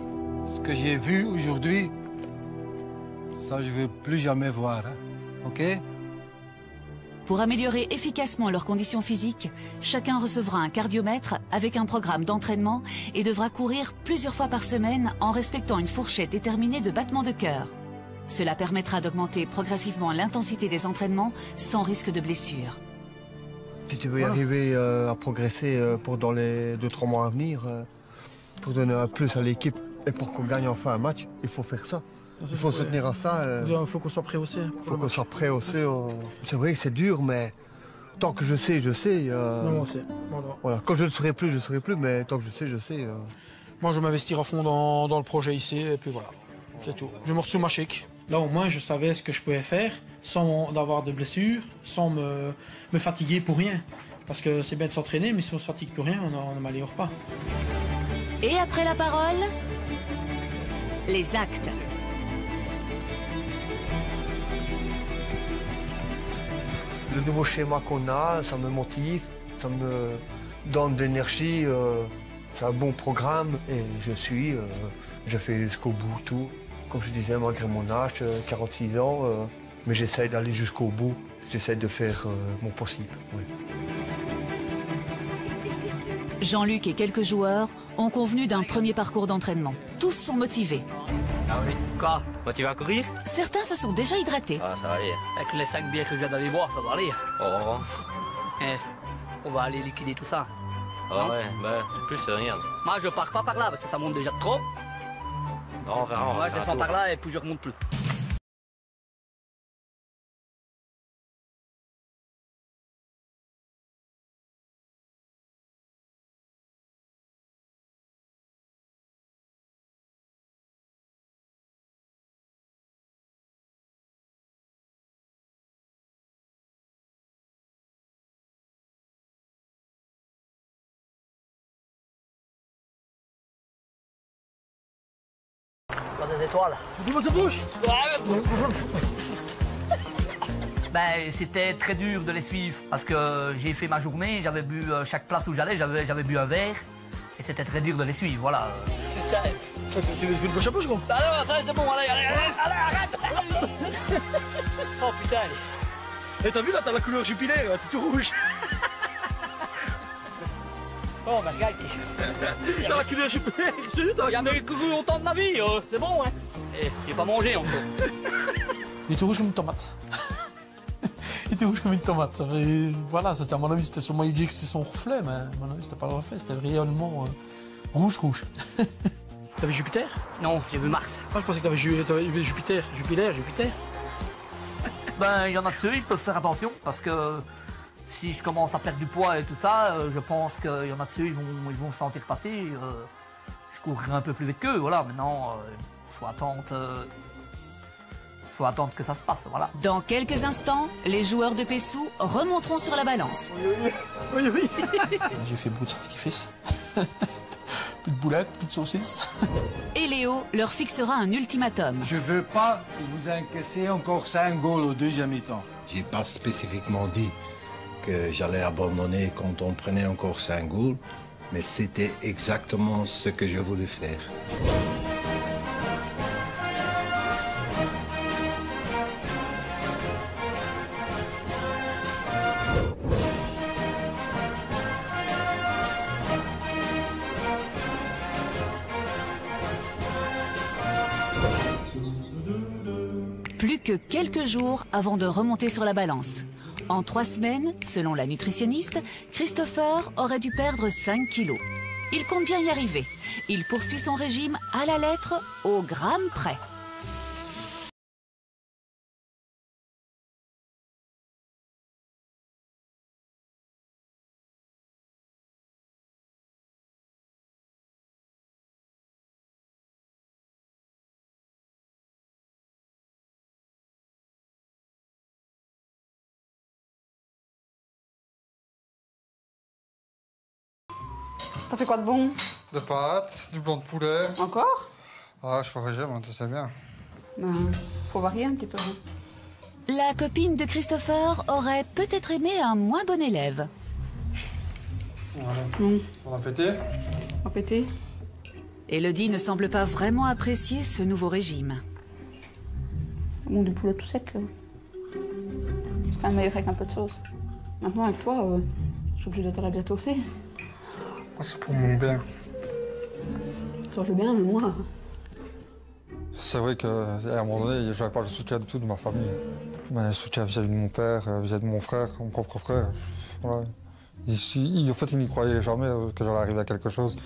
Ce que j'ai vu aujourd'hui, ça je ne veux plus jamais voir, hein. Ok? Pour améliorer efficacement leurs conditions physiques, chacun recevra un cardiomètre avec un programme d'entraînement et devra courir plusieurs fois par semaine en respectant une fourchette déterminée de battements de cœur. Cela permettra d'augmenter progressivement l'intensité des entraînements sans risque de blessure. Si tu veux y arriver à progresser pour dans les 2-3 mois à venir, pour donner un plus à l'équipe et pour qu'on gagne enfin un match, il faut faire ça. Il faut se tenir à ça. Il faut qu'on soit prêt aussi. Il faut qu'on soit prêt aussi. C'est vrai que c'est dur, mais tant que je sais, je sais. Non, moi aussi. Voilà. Quand je ne serai plus, je ne serai plus, mais tant que je sais, je sais. Moi, je vais m'investir à fond dans le projet ici, et puis voilà. C'est tout. Je me ressous ma chic. Là, au moins, je savais ce que je pouvais faire sans avoir de blessures, sans me fatiguer pour rien. Parce que c'est bien de s'entraîner, mais si on se fatigue pour rien, on ne m'améliore pas. Et après la parole, les actes. Le nouveau schéma qu'on a, ça me motive, ça me donne de l'énergie. C'est un bon programme et je fais jusqu'au bout tout. Comme je disais, malgré mon âge, 46 ans, mais j'essaie d'aller jusqu'au bout. J'essaie de faire mon possible. Oui. Jean-Luc et quelques joueurs ont convenu d'un premier parcours d'entraînement. Tous sont motivés. Ah oui. Quoi? Tu vas courir? Certains se sont déjà hydratés. Ah, ça va aller. Avec les 5 bières que je viens d'aller boire, ça va aller. Oh. On va aller liquider tout ça. Ah ouais, bah, plus regarde. Moi, je pars pas par là parce que ça monte déjà trop. Non, on verra. Moi, je descends par là et puis je remonte plus. Pas des étoiles. Dis-moi sa bouche. Ben, c'était très dur de les suivre parce que j'ai fait ma journée, j'avais bu chaque place où j'allais, j'avais bu un verre et c'était très dur de les suivre, voilà. Tu veux une bouche à bouche, gros? Allez, c'est bon, allez, arrête. Oh putain. Et t'as vu là, t'as la couleur jupilaire, t'es tout rouge. Oh, ben regarde. T'as la couleur jupilaire, je te dis, t'as la couleur. Il y a couru autant de ma vie, c'est bon, hein. Et j'ai pas mangé encore. Il était rouge comme une tomate. Il était rouge comme une tomate. Ça fait... Voilà, c'était à mon avis, c'était sûrement il dit que c'était son reflet, mais à mon avis, c'était pas le reflet, c'était réellement rouge. T'as vu Jupiter? Non, j'ai vu Mars. Ah, je pensais que t'avais vu Jupiter. Jupiter. Ben, il y en a de ceux, ils peuvent faire attention parce que si je commence à perdre du poids et tout ça, je pense qu'il y en a de ceux, ils vont se sentir passer. Je courrai un peu plus vite qu'eux, voilà. Maintenant, faut attendre que ça se passe, voilà. Dans quelques instants, les joueurs de Pessou remonteront sur la balance. Oui. J'ai fait beaucoup de sacrifices. Plus de boulettes, plus de saucisses. Et Léo leur fixera un ultimatum. Je veux pas que vous encaissez encore 5 goals au deuxième mi-temps. J'ai pas spécifiquement dit que j'allais abandonner quand on prenait encore 5 goals, mais c'était exactement ce que je voulais faire. que quelques jours avant de remonter sur la balance. En 3 semaines, selon la nutritionniste, Christopher aurait dû perdre 5 kilos. Il compte bien y arriver. Il poursuit son régime à la lettre, au gramme près. T'as fait quoi de bon? Des pâtes, du blanc de poulet. Encore? Ah, je suis au régime, tu sais bien. Faut varier un petit peu. La copine de Christopher aurait peut-être aimé un moins bon élève. Voilà. On a pété? On a pété. Elodie ne semble pas vraiment apprécier ce nouveau régime. Bon, du poulet tout sec, c'est quand même meilleur avec un peu de sauce. Maintenant, avec toi, je suis obligée d'être à la diète aussi. C'est pour mon bien. Toi, je veux bien, mais moi... C'est vrai qu'à un moment donné, j'avais pas le soutien du tout de ma famille. Mais le soutien vis-à-vis de mon père, vis-à-vis de mon frère, mon propre frère. Voilà. En fait, ils n'y croyaient jamais que j'allais arriver à quelque chose.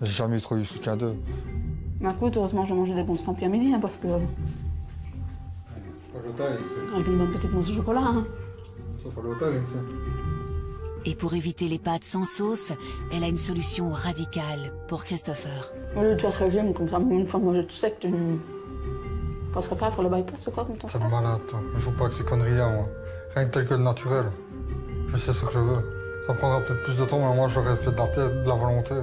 J'ai jamais eu trop eu le soutien d'eux. Mais écoute, heureusement, j'ai mangé des bons scampi à midi, hein, parce que... Pas l'hôtel, ici. Avec une bonne petite mousse au chocolat, hein. C'est pas l'hôtel, ici. Et pour éviter les pâtes sans sauce, elle a une solution radicale pour Christopher. Au lieu de faire régime, comme ça, une fois manger tout sec, tu ne penserais pas à faire le bypass ou quoi, comme ton T'es frère? malade, toi. Je joue pas avec ces conneries-là, moi. Rien que tel que le naturel. Je sais ce que je veux. Ça me prendra peut-être plus de temps, mais moi, j'aurais fait de la tête, de la volonté.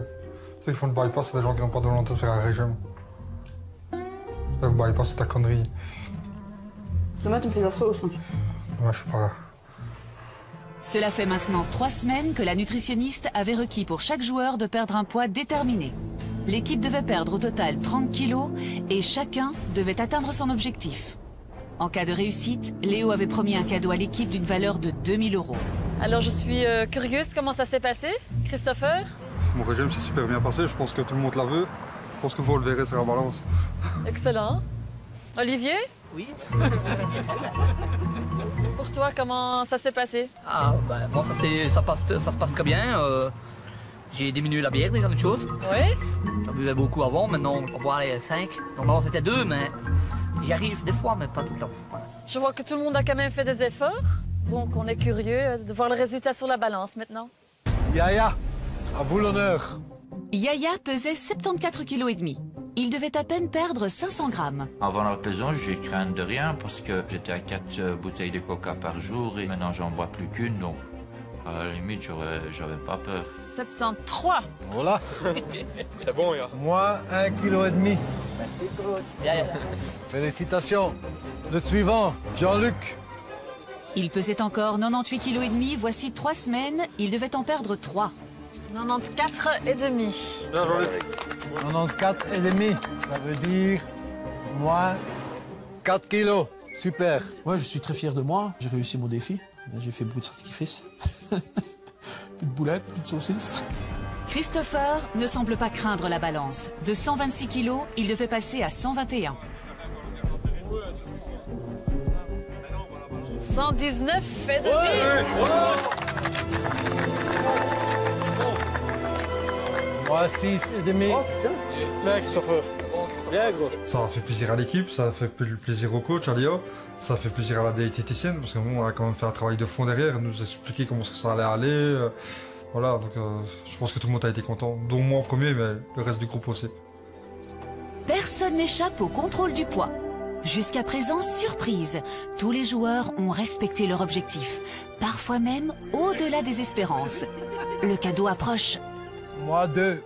Ceux qui font le bypass, c'est des gens qui n'ont pas de volonté de faire un régime. Le bypass, c'est ta connerie. Demain, tu me fais de la sauce. Hein. Ouais, je suis pas là. Cela fait maintenant 3 semaines que la nutritionniste avait requis pour chaque joueur de perdre un poids déterminé. L'équipe devait perdre au total 30 kilos et chacun devait atteindre son objectif. En cas de réussite, Léo avait promis un cadeau à l'équipe d'une valeur de 2000 €. Alors je suis curieuse, comment ça s'est passé, Christopher? Mon régime s'est super bien passé, je pense que tout le monde l'a vu. Je pense que vous le verrez sur la balance. Excellent. Olivier? Oui. Pour toi, comment ça s'est passé? Ah, ben, bon, ça se passe très bien. J'ai diminué la bière, déjà, une chose. Oui? J'en buvais beaucoup avant, maintenant on boit les 5. Normalement c'était 2, mais j'y arrive des fois, mais pas tout le temps. Voilà. Je vois que tout le monde a quand même fait des efforts. Donc on est curieux de voir le résultat sur la balance maintenant. Yaya, à vous l'honneur. Yaya pesait 74,5 kg. Il devait à peine perdre 500 grammes. Avant la pesance, j'ai craint de rien parce que j'étais à 4 bouteilles de coca par jour et maintenant j'en bois plus qu'une, donc à la limite j'avais pas peur. 73. Voilà. C'est bon, ya. Moi, 1,5 kg. Merci, Yaya. Félicitations. Le suivant, Jean-Luc. Il pesait encore 98,5 kg. Voici 3 semaines, il devait en perdre 3. 94,5. Bien, Jean-Luc. 94,5. Ça veut dire moins 4 kilos. Super. Ouais, je suis très fier de moi. J'ai réussi mon défi. J'ai fait beaucoup de sacrifices. Plus de boulettes, plus de saucisses. Christopher ne semble pas craindre la balance. De 126 kg, il devait passer à 121. 119,5. Moi, 6,5. Bien, Christopher. Bien, gros. Ça a fait plaisir à l'équipe, ça a fait plaisir au coach, à Léo, ça a fait plaisir à la diététicienne, parce que nous, on a quand même fait un travail de fond derrière, nous expliquer comment ça allait aller. Voilà, donc je pense que tout le monde a été content, dont moi en premier, mais le reste du groupe aussi. Personne n'échappe au contrôle du poids. Jusqu'à présent, surprise, tous les joueurs ont respecté leur objectif, parfois même au-delà des espérances. Le cadeau approche. Moi, 2.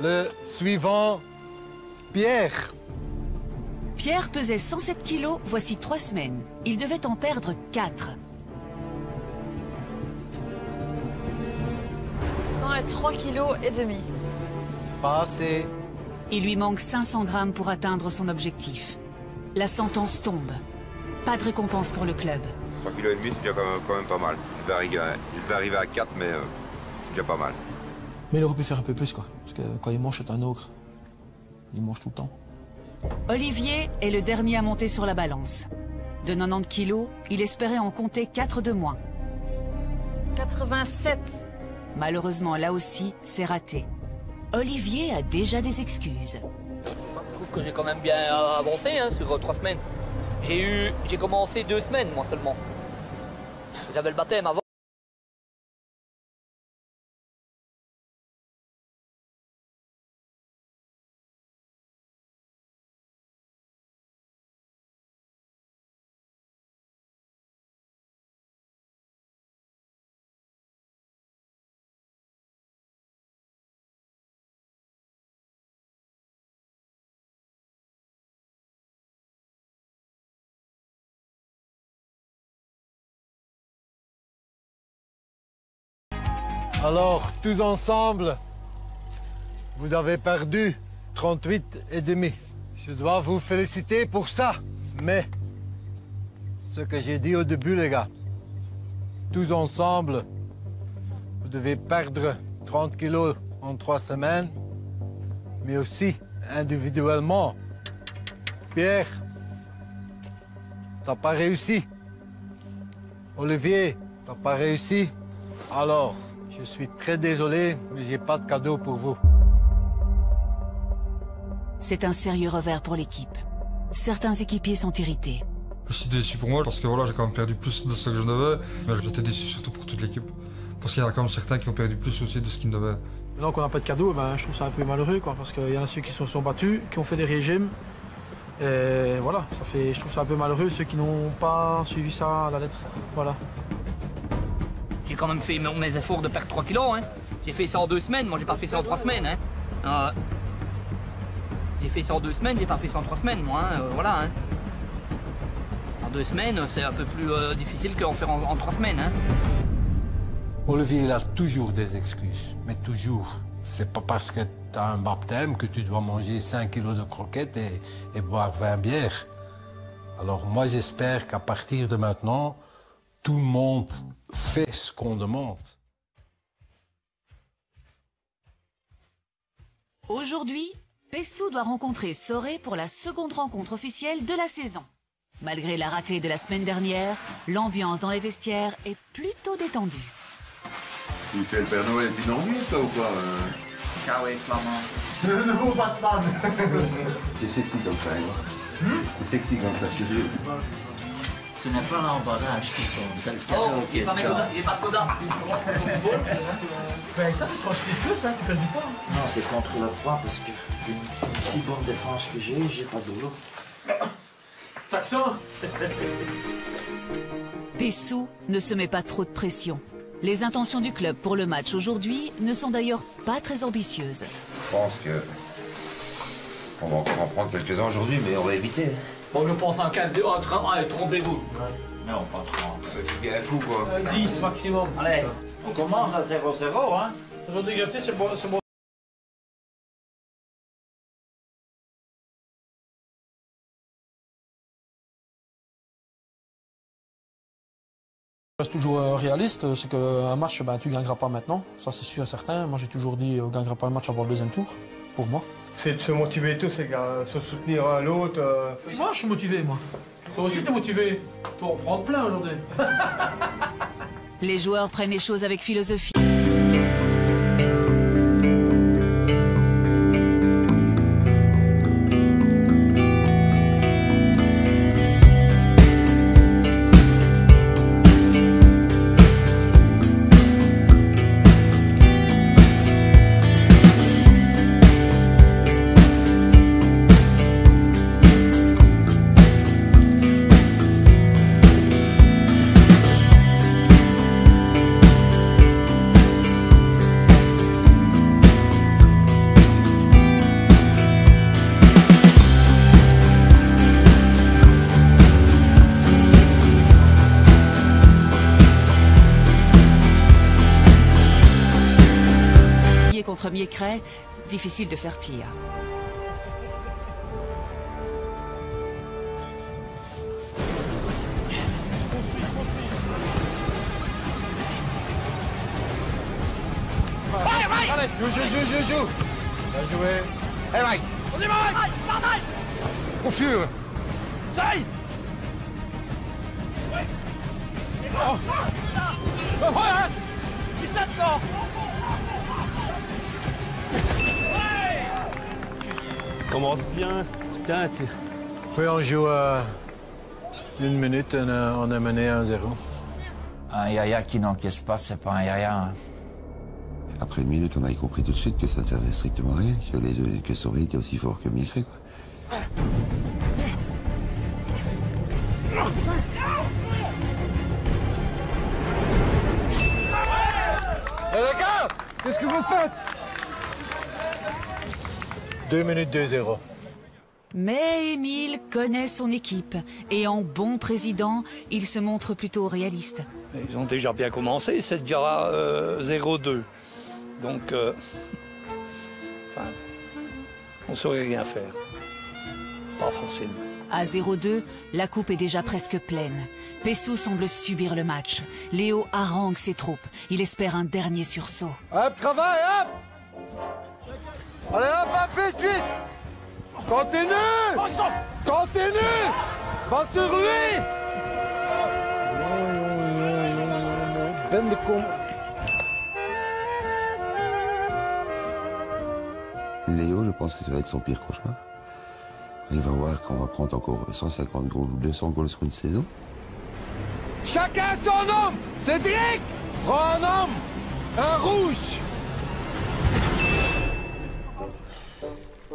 Le suivant, Pierre. Pierre pesait 107 kg, voici 3 semaines. Il devait en perdre 4. 103,5 kg. Pas assez. Il lui manque 500 grammes pour atteindre son objectif. La sentence tombe. Pas de récompense pour le club. 3,5 kg, c'est déjà quand même pas mal. Il devait arriver à 4, mais déjà pas mal. Mais il aurait pu faire un peu plus, quoi. Parce que quand il mange, c'est un ogre. Il mange tout le temps. Olivier est le dernier à monter sur la balance. De 90 kilos, il espérait en compter 4 de moins. 87. Malheureusement, là aussi, c'est raté. Olivier a déjà des excuses. Je trouve que j'ai quand même bien avancé hein, sur 3 semaines. J'ai commencé 2 semaines, moi seulement. J'avais le baptême avant. Alors, tous ensemble, vous avez perdu 38,5. Je dois vous féliciter pour ça. Mais, ce que j'ai dit au début, les gars, tous ensemble, vous devez perdre 30 kilos en 3 semaines, mais aussi individuellement. Pierre, t'as pas réussi. Olivier, t'as pas réussi. Alors, je suis très désolé, mais j'ai pas de cadeau pour vous. C'est un sérieux revers pour l'équipe. Certains équipiers sont irrités. Je suis déçu pour moi parce que voilà, j'ai quand même perdu plus de ce que je devais, mais j'étais déçu surtout pour toute l'équipe. Parce qu'il y en a quand même certains qui ont perdu plus aussi de ce qu'ils devaient. Maintenant qu'on n'a pas de cadeau, ben, je trouve ça un peu malheureux, quoi, parce qu'il y en a ceux qui se sont battus, qui ont fait des régimes. Et voilà, je trouve ça un peu malheureux, ceux qui n'ont pas suivi ça à la lettre. Voilà. J'ai quand même fait mes efforts de perdre 3 kilos. Hein. J'ai fait ça en 2 semaines, moi j'ai pas fait ça en 3 semaines. Hein. J'ai fait ça en 2 semaines, j'ai pas fait ça en 3 semaines, moi. Hein. Voilà. Hein. En 2 semaines, c'est un peu plus difficile qu'en faire en 3 semaines. Hein. Olivier, il a toujours des excuses, mais toujours. C'est pas parce que tu as un baptême que tu dois manger 5 kilos de croquettes et boire 20 bières. Alors moi, j'espère qu'à partir de maintenant, tout le monde fait ce qu'on demande. Aujourd'hui, Pessou doit rencontrer Soré pour la seconde rencontre officielle de la saison. Malgré la raclée de la semaine dernière, l'ambiance dans les vestiaires est plutôt détendue. Tu fais le Père Noël, tu t'ennuies, ça ou pas Ah oui, flamand. Le nouveau Batman. C'est sexy comme ça, hein. C'est sexy comme ça, je te jure. Ce n'est pas l'emballage qui compte, c'est le Oh, cadeau qui est j'ai pas de coda. Mais avec ça, tu transpires plus, hein, tu perds du poids. Non, c'est contre le froid parce que une si bonne défense que j'ai pas de boulot. Taxon. Pessou ne se met pas trop de pression. Les intentions du club pour le match aujourd'hui ne sont d'ailleurs pas très ambitieuses. Je pense que on va encore en prendre quelques-uns aujourd'hui, mais on va éviter. Bon, je pense en 15, en 30, allez, trompez-vous. Non, pas 30. C'est bien fou, quoi. 10 maximum. Allez, on commence à 0-0, hein. Aujourd'hui, gâté, c'est bon. Je reste toujours réaliste, c'est qu'un match, ben, tu ne gagneras pas maintenant, ça c'est sûr et certain. Moi j'ai toujours dit on ne gagnera pas le match avant le deuxième tour, pour moi. C'est de se motiver tous, les gars, se soutenir un l'autre. Moi, je suis motivé, moi. Toi aussi, t'es motivé. Toi, on prend plein aujourd'hui. Les joueurs prennent les choses avec philosophie. Contre Miécret, difficile de faire pire. Allez, joue. Bien joué. Hey Mike. On y va Mike. Au fur. Ça y est. Commence bien. Putain, Oui, on joue à 1 minute, on est mené 1-0. Un yaya qui n'encaisse pas, c'est pas un yaya. Hein. Après 1 minute, on avait compris tout de suite que ça ne servait strictement à rien, que Soré était aussi fort que Milfé, quoi. Les gars, qu'est-ce que vous faites? 2 minutes 2-0. Mais Émile connaît son équipe et en bon président, il se montre plutôt réaliste. Ils ont déjà bien commencé, c'est déjà 0-2. Donc, enfin, on ne saurait rien faire. Pas facile. À 0-2, la coupe est déjà presque pleine. Pessou semble subir le match. Léo harangue ses troupes. Il espère un dernier sursaut. Hop, travail, hop! Allez, hop, vite, vite! Continue! Continue! Va sur lui! Ben de con... Léo, je pense que ça va être son pire cauchemar. Il va voir qu'on va prendre encore 150 goals ou 200 goals sur une saison. Chacun son homme! Cédric! Prends un homme! Un rouge!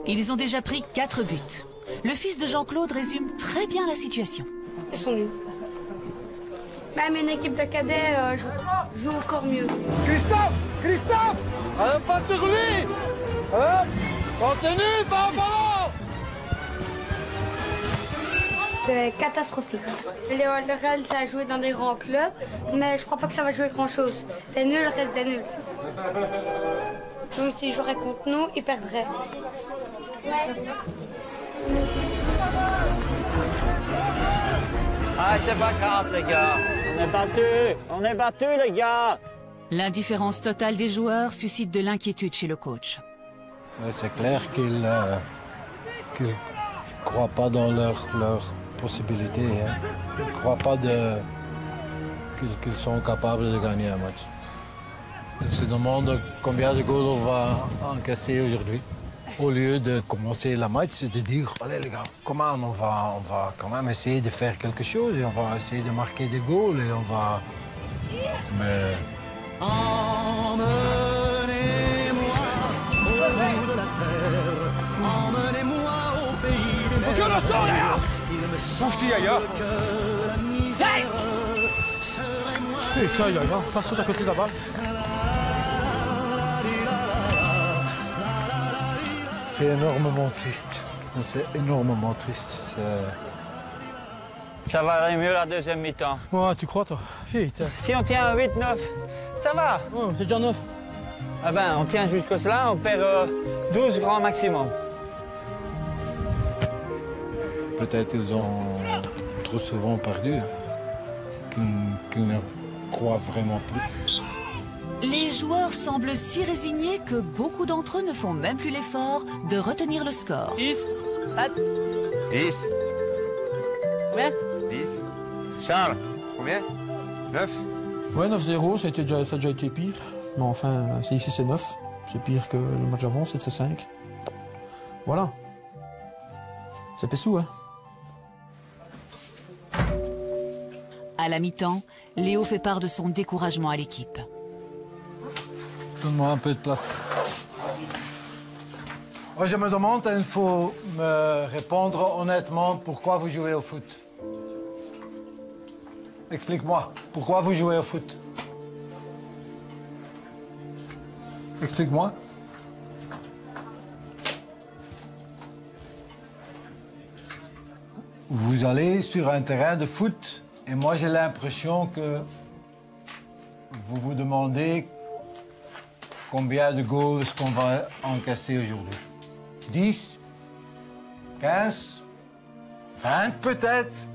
Ils ont déjà pris 4 buts. Le fils de Jean-Claude résume très bien la situation. Ils sont nuls. Même une équipe de cadets joue encore mieux. Christophe! Christophe! Allez, pas sur lui! Hop! Continue, va au ballon! C'est catastrophique. Le Real, ça a joué dans des grands clubs, mais je crois pas que ça va jouer grand-chose. T'es nul, reste des nuls. Même s'ils joueraient contre nous, ils perdraient. Ah, c'est pas grave, les gars. On est battus, les gars. L'indifférence totale des joueurs suscite de l'inquiétude chez le coach. Ouais, c'est clair qu'ils ne croient pas dans leurs possibilités. Hein. Ils ne croient pas qu'ils sont capables de gagner un match. Ils se demandent combien de goals on va encaisser aujourd'hui. Au lieu de commencer le match, c'est de dire, allez les gars, comment on va quand même essayer de faire quelque chose et on va essayer de marquer des goals et on va... Mais... Emmenez-moi au bout de la terre, emmenez-moi au pays des mers. Il me semble que la misère serait moins... Putain, Yaya, passe à côté de la balle. C'est énormément triste. C'est énormément triste. Ça va aller mieux la deuxième mi-temps. Ouais, tu crois, toi? Putain. Si on tient à 8-9, ça va. Ouais, c'est déjà 9. Ah ben, on tient jusqu'à cela, on perd 12 grands maximum. Peut-être ils ont trop souvent perdu, qu'ils ne croient vraiment plus. Les joueurs semblent si résignés que beaucoup d'entre eux ne font même plus l'effort de retenir le score. 10, 10. Ouais. 10. Charles, combien 9. Ouais, 9-0, ça a déjà été pire. Mais enfin, ici c'est 9. C'est pire que le match avant, c'est 5. Voilà. C'est Pessou, hein. À la mi-temps, Léo fait part de son découragement à l'équipe. Donne-moi un peu de place. Moi, je me demande, il faut me répondre honnêtement, pourquoi vous jouez au foot? Explique-moi, pourquoi vous jouez au foot? Explique-moi. Vous allez sur un terrain de foot et moi j'ai l'impression que vous vous demandez combien de goals est-ce qu'on va encaisser aujourd'hui. 10, 15, 20 peut-être.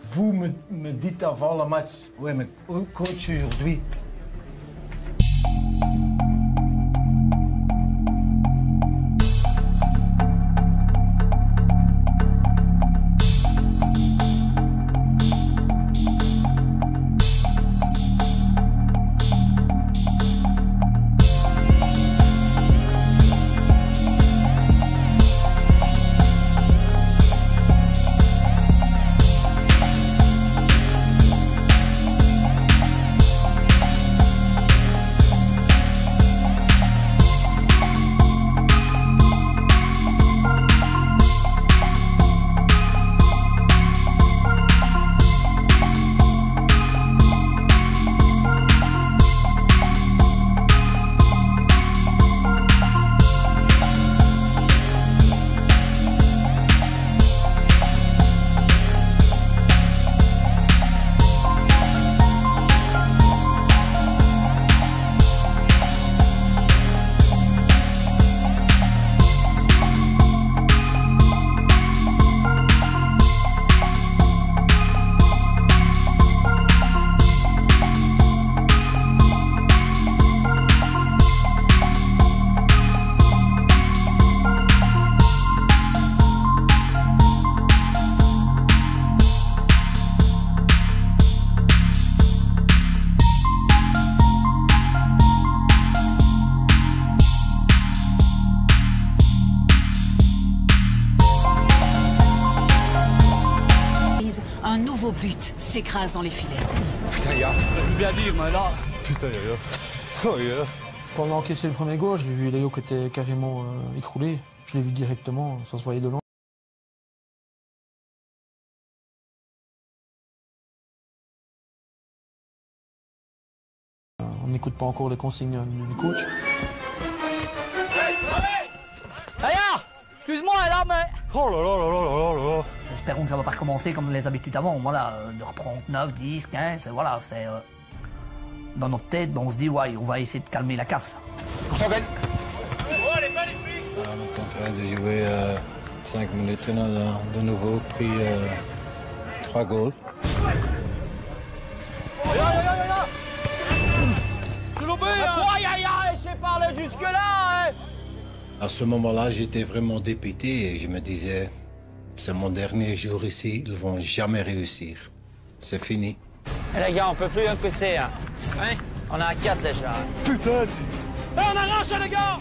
Vous me dites avant le match, oui mais coach aujourd'hui. but s'écrase dans les filets. Putain, Yaya. Je veux bien dire, mais là... Putain, Yaya. Oh, Yaya. Quand on a encaissé le premier goal, j'ai vu Léo qui était carrément écroulé. Je l'ai vu directement, ça se voyait de loin. On n'écoute pas encore les consignes du coach. Yaya, excuse-moi, là, mais... Oh là là là là là là. Espérons que ça va pas recommencer comme les habitudes avant. Voilà, de reprendre 9, 10, 15, voilà, c'est... dans notre tête, on se dit, ouais, on va essayer de calmer la casse. Je t'en gagne. Oh, elle est magnifique. On est en train de jouer 5 minutes. On a de nouveau pris 3 goals. J'ai parlé jusque-là, hein. À ce moment-là, j'étais vraiment dépité et je me disais, c'est mon dernier jour ici, ils vont jamais réussir. C'est fini. Et les gars, on peut plus encaisser, hein. On est à 4 déjà. Putain, on arrache, les gars.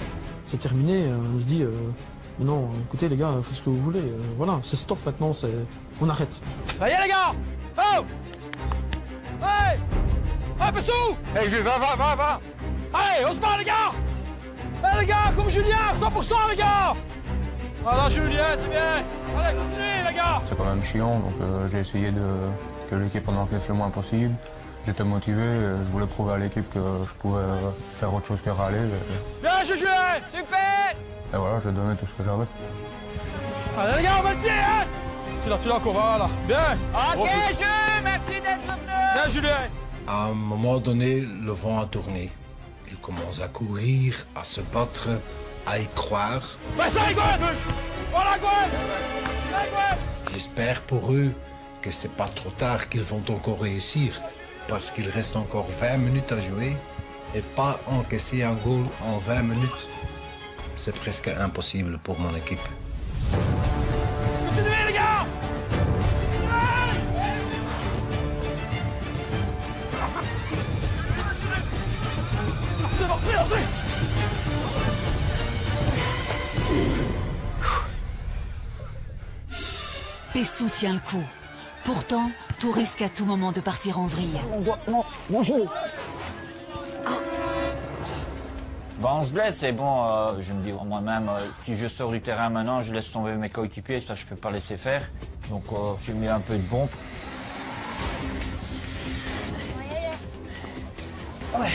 C'est terminé, on se dit, non, écoutez les gars, faites ce que vous voulez. Voilà, c'est stop maintenant, on arrête. Allez les gars. Oh. Hey. Hey, Pessou. Hey, va. Allez, on se bat les gars. Allez les gars, comme Julien, 100% les gars. Voilà Julien, c'est bien. Allez, continuez les gars. C'est quand même chiant, donc j'ai essayé que l'équipe en encaisse le moins possible. J'étais motivé, je voulais prouver à l'équipe que je pouvais faire autre chose que râler. Bien Julien, super. Et voilà, j'ai donné tout ce que j'avais. Allez les gars, on va le pied, hein. Tu l'as encore, voilà. Bien. Ok, Jules, merci d'être venu. Bien Julien. À un moment donné, le vent a tourné. Ils commencent à courir, à se battre, à y croire. Bah ça, Gwen. Voilà, Gwen. J'espère pour eux que c'est pas trop tard qu'ils vont encore réussir. Parce qu'il reste encore 20 minutes à jouer. Et pas encaisser un goal en 20 minutes. C'est presque impossible pour mon équipe. Continuez les gars. Pessou tient le coup. Pourtant, tout risque à tout moment de partir en vrille. Bonjour. Bon, on se blesse et bon, je me dis moi-même, si je sors du terrain maintenant, je laisse tomber mes coéquipiers, ça je peux pas laisser faire. Donc j'ai mis un peu de bombe. Ouais,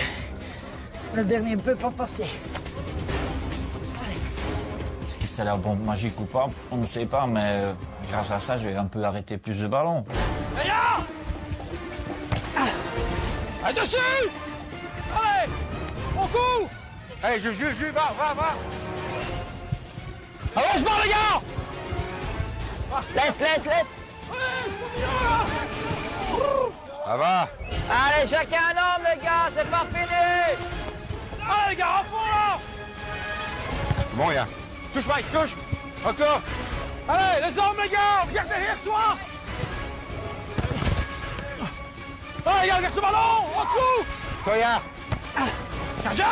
le dernier ne peut pas passer. Est-ce que c'est la bombe magique ou pas? On ne sait pas, mais grâce à ça, j'ai un peu arrêté plus de ballons. Allez dessus. Allez, on court. Hey, je va. Allez, on se bat les gars. Laisse. Ça va. Allez, chacun un homme, les gars, c'est pas fini. Allez les gars, à fond là. Bon, Yaya. Touche, Mike, touche. Encore. Allez, les hommes, les gars, regardez derrière toi. Allez, les gars, regarde ce ballon, en dessous. Toi, Yaya. Gardien.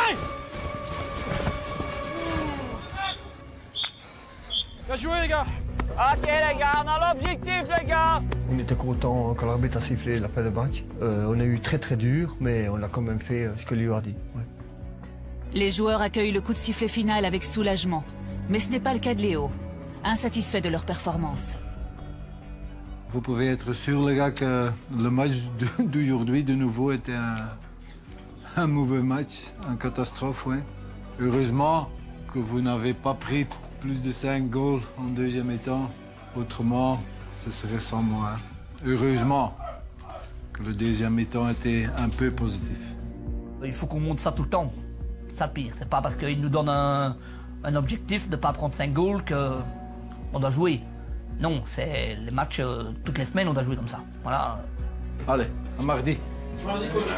Bien joué, les gars. Ok, les gars, on a l'objectif, les gars. On était content quand l'arbitre a sifflé la fin de match. On a eu très dur, mais on a quand même fait ce que lui a dit. Ouais. Les joueurs accueillent le coup de sifflet final avec soulagement. Mais ce n'est pas le cas de Léo, insatisfait de leur performance. Vous pouvez être sûr, les gars, que le match d'aujourd'hui, de nouveau, était un mauvais match, une catastrophe, oui. Heureusement que vous n'avez pas pris plus de 5 goals en deuxième mi-temps. Autrement, ce serait sans moi. Heureusement que le deuxième mi-temps était un peu positif. Il faut qu'on monte ça tout le temps. C'est ça le pire. C'est pas parce qu'ils nous donnent un objectif de ne pas prendre 5 goals qu'on doit jouer. Non, c'est les matchs, toutes les semaines, on doit jouer comme ça. Voilà. Allez, à mardi. Mardi, coach.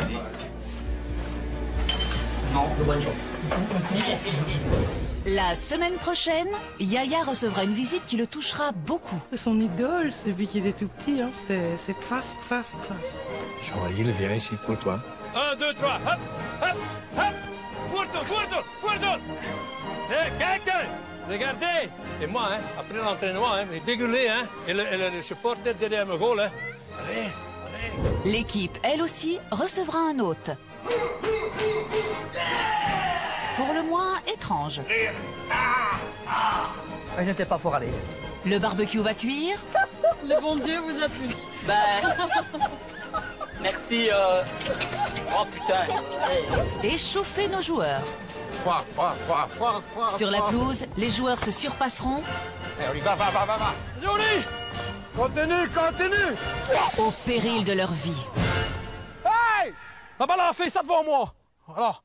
Non, de bonne journée. La semaine prochaine, Yaya recevra une visite qui le touchera beaucoup. C'est son idole depuis qu'il est tout petit, hein. C'est paf. Jean-Marie, viens ici pour toi. 1, 2, 3, hop. Voortour. Hé, kijk, regardez. Et moi, après l'entraînement, mais dégueulé, et le supporter derrière me goal, Allez, L'équipe, elle aussi, recevra un hôte. Pour le moins étrange. Je n'étais pas fort à l'aise. Le barbecue va cuire. Le bon Dieu vous a puni. Merci. Oh putain. Et chauffer nos joueurs. Sur la pelouse, les joueurs se surpasseront. Oli, va. Joli! Continue! Au péril de leur vie. Hey! La balle a fait ça devant moi. Voilà.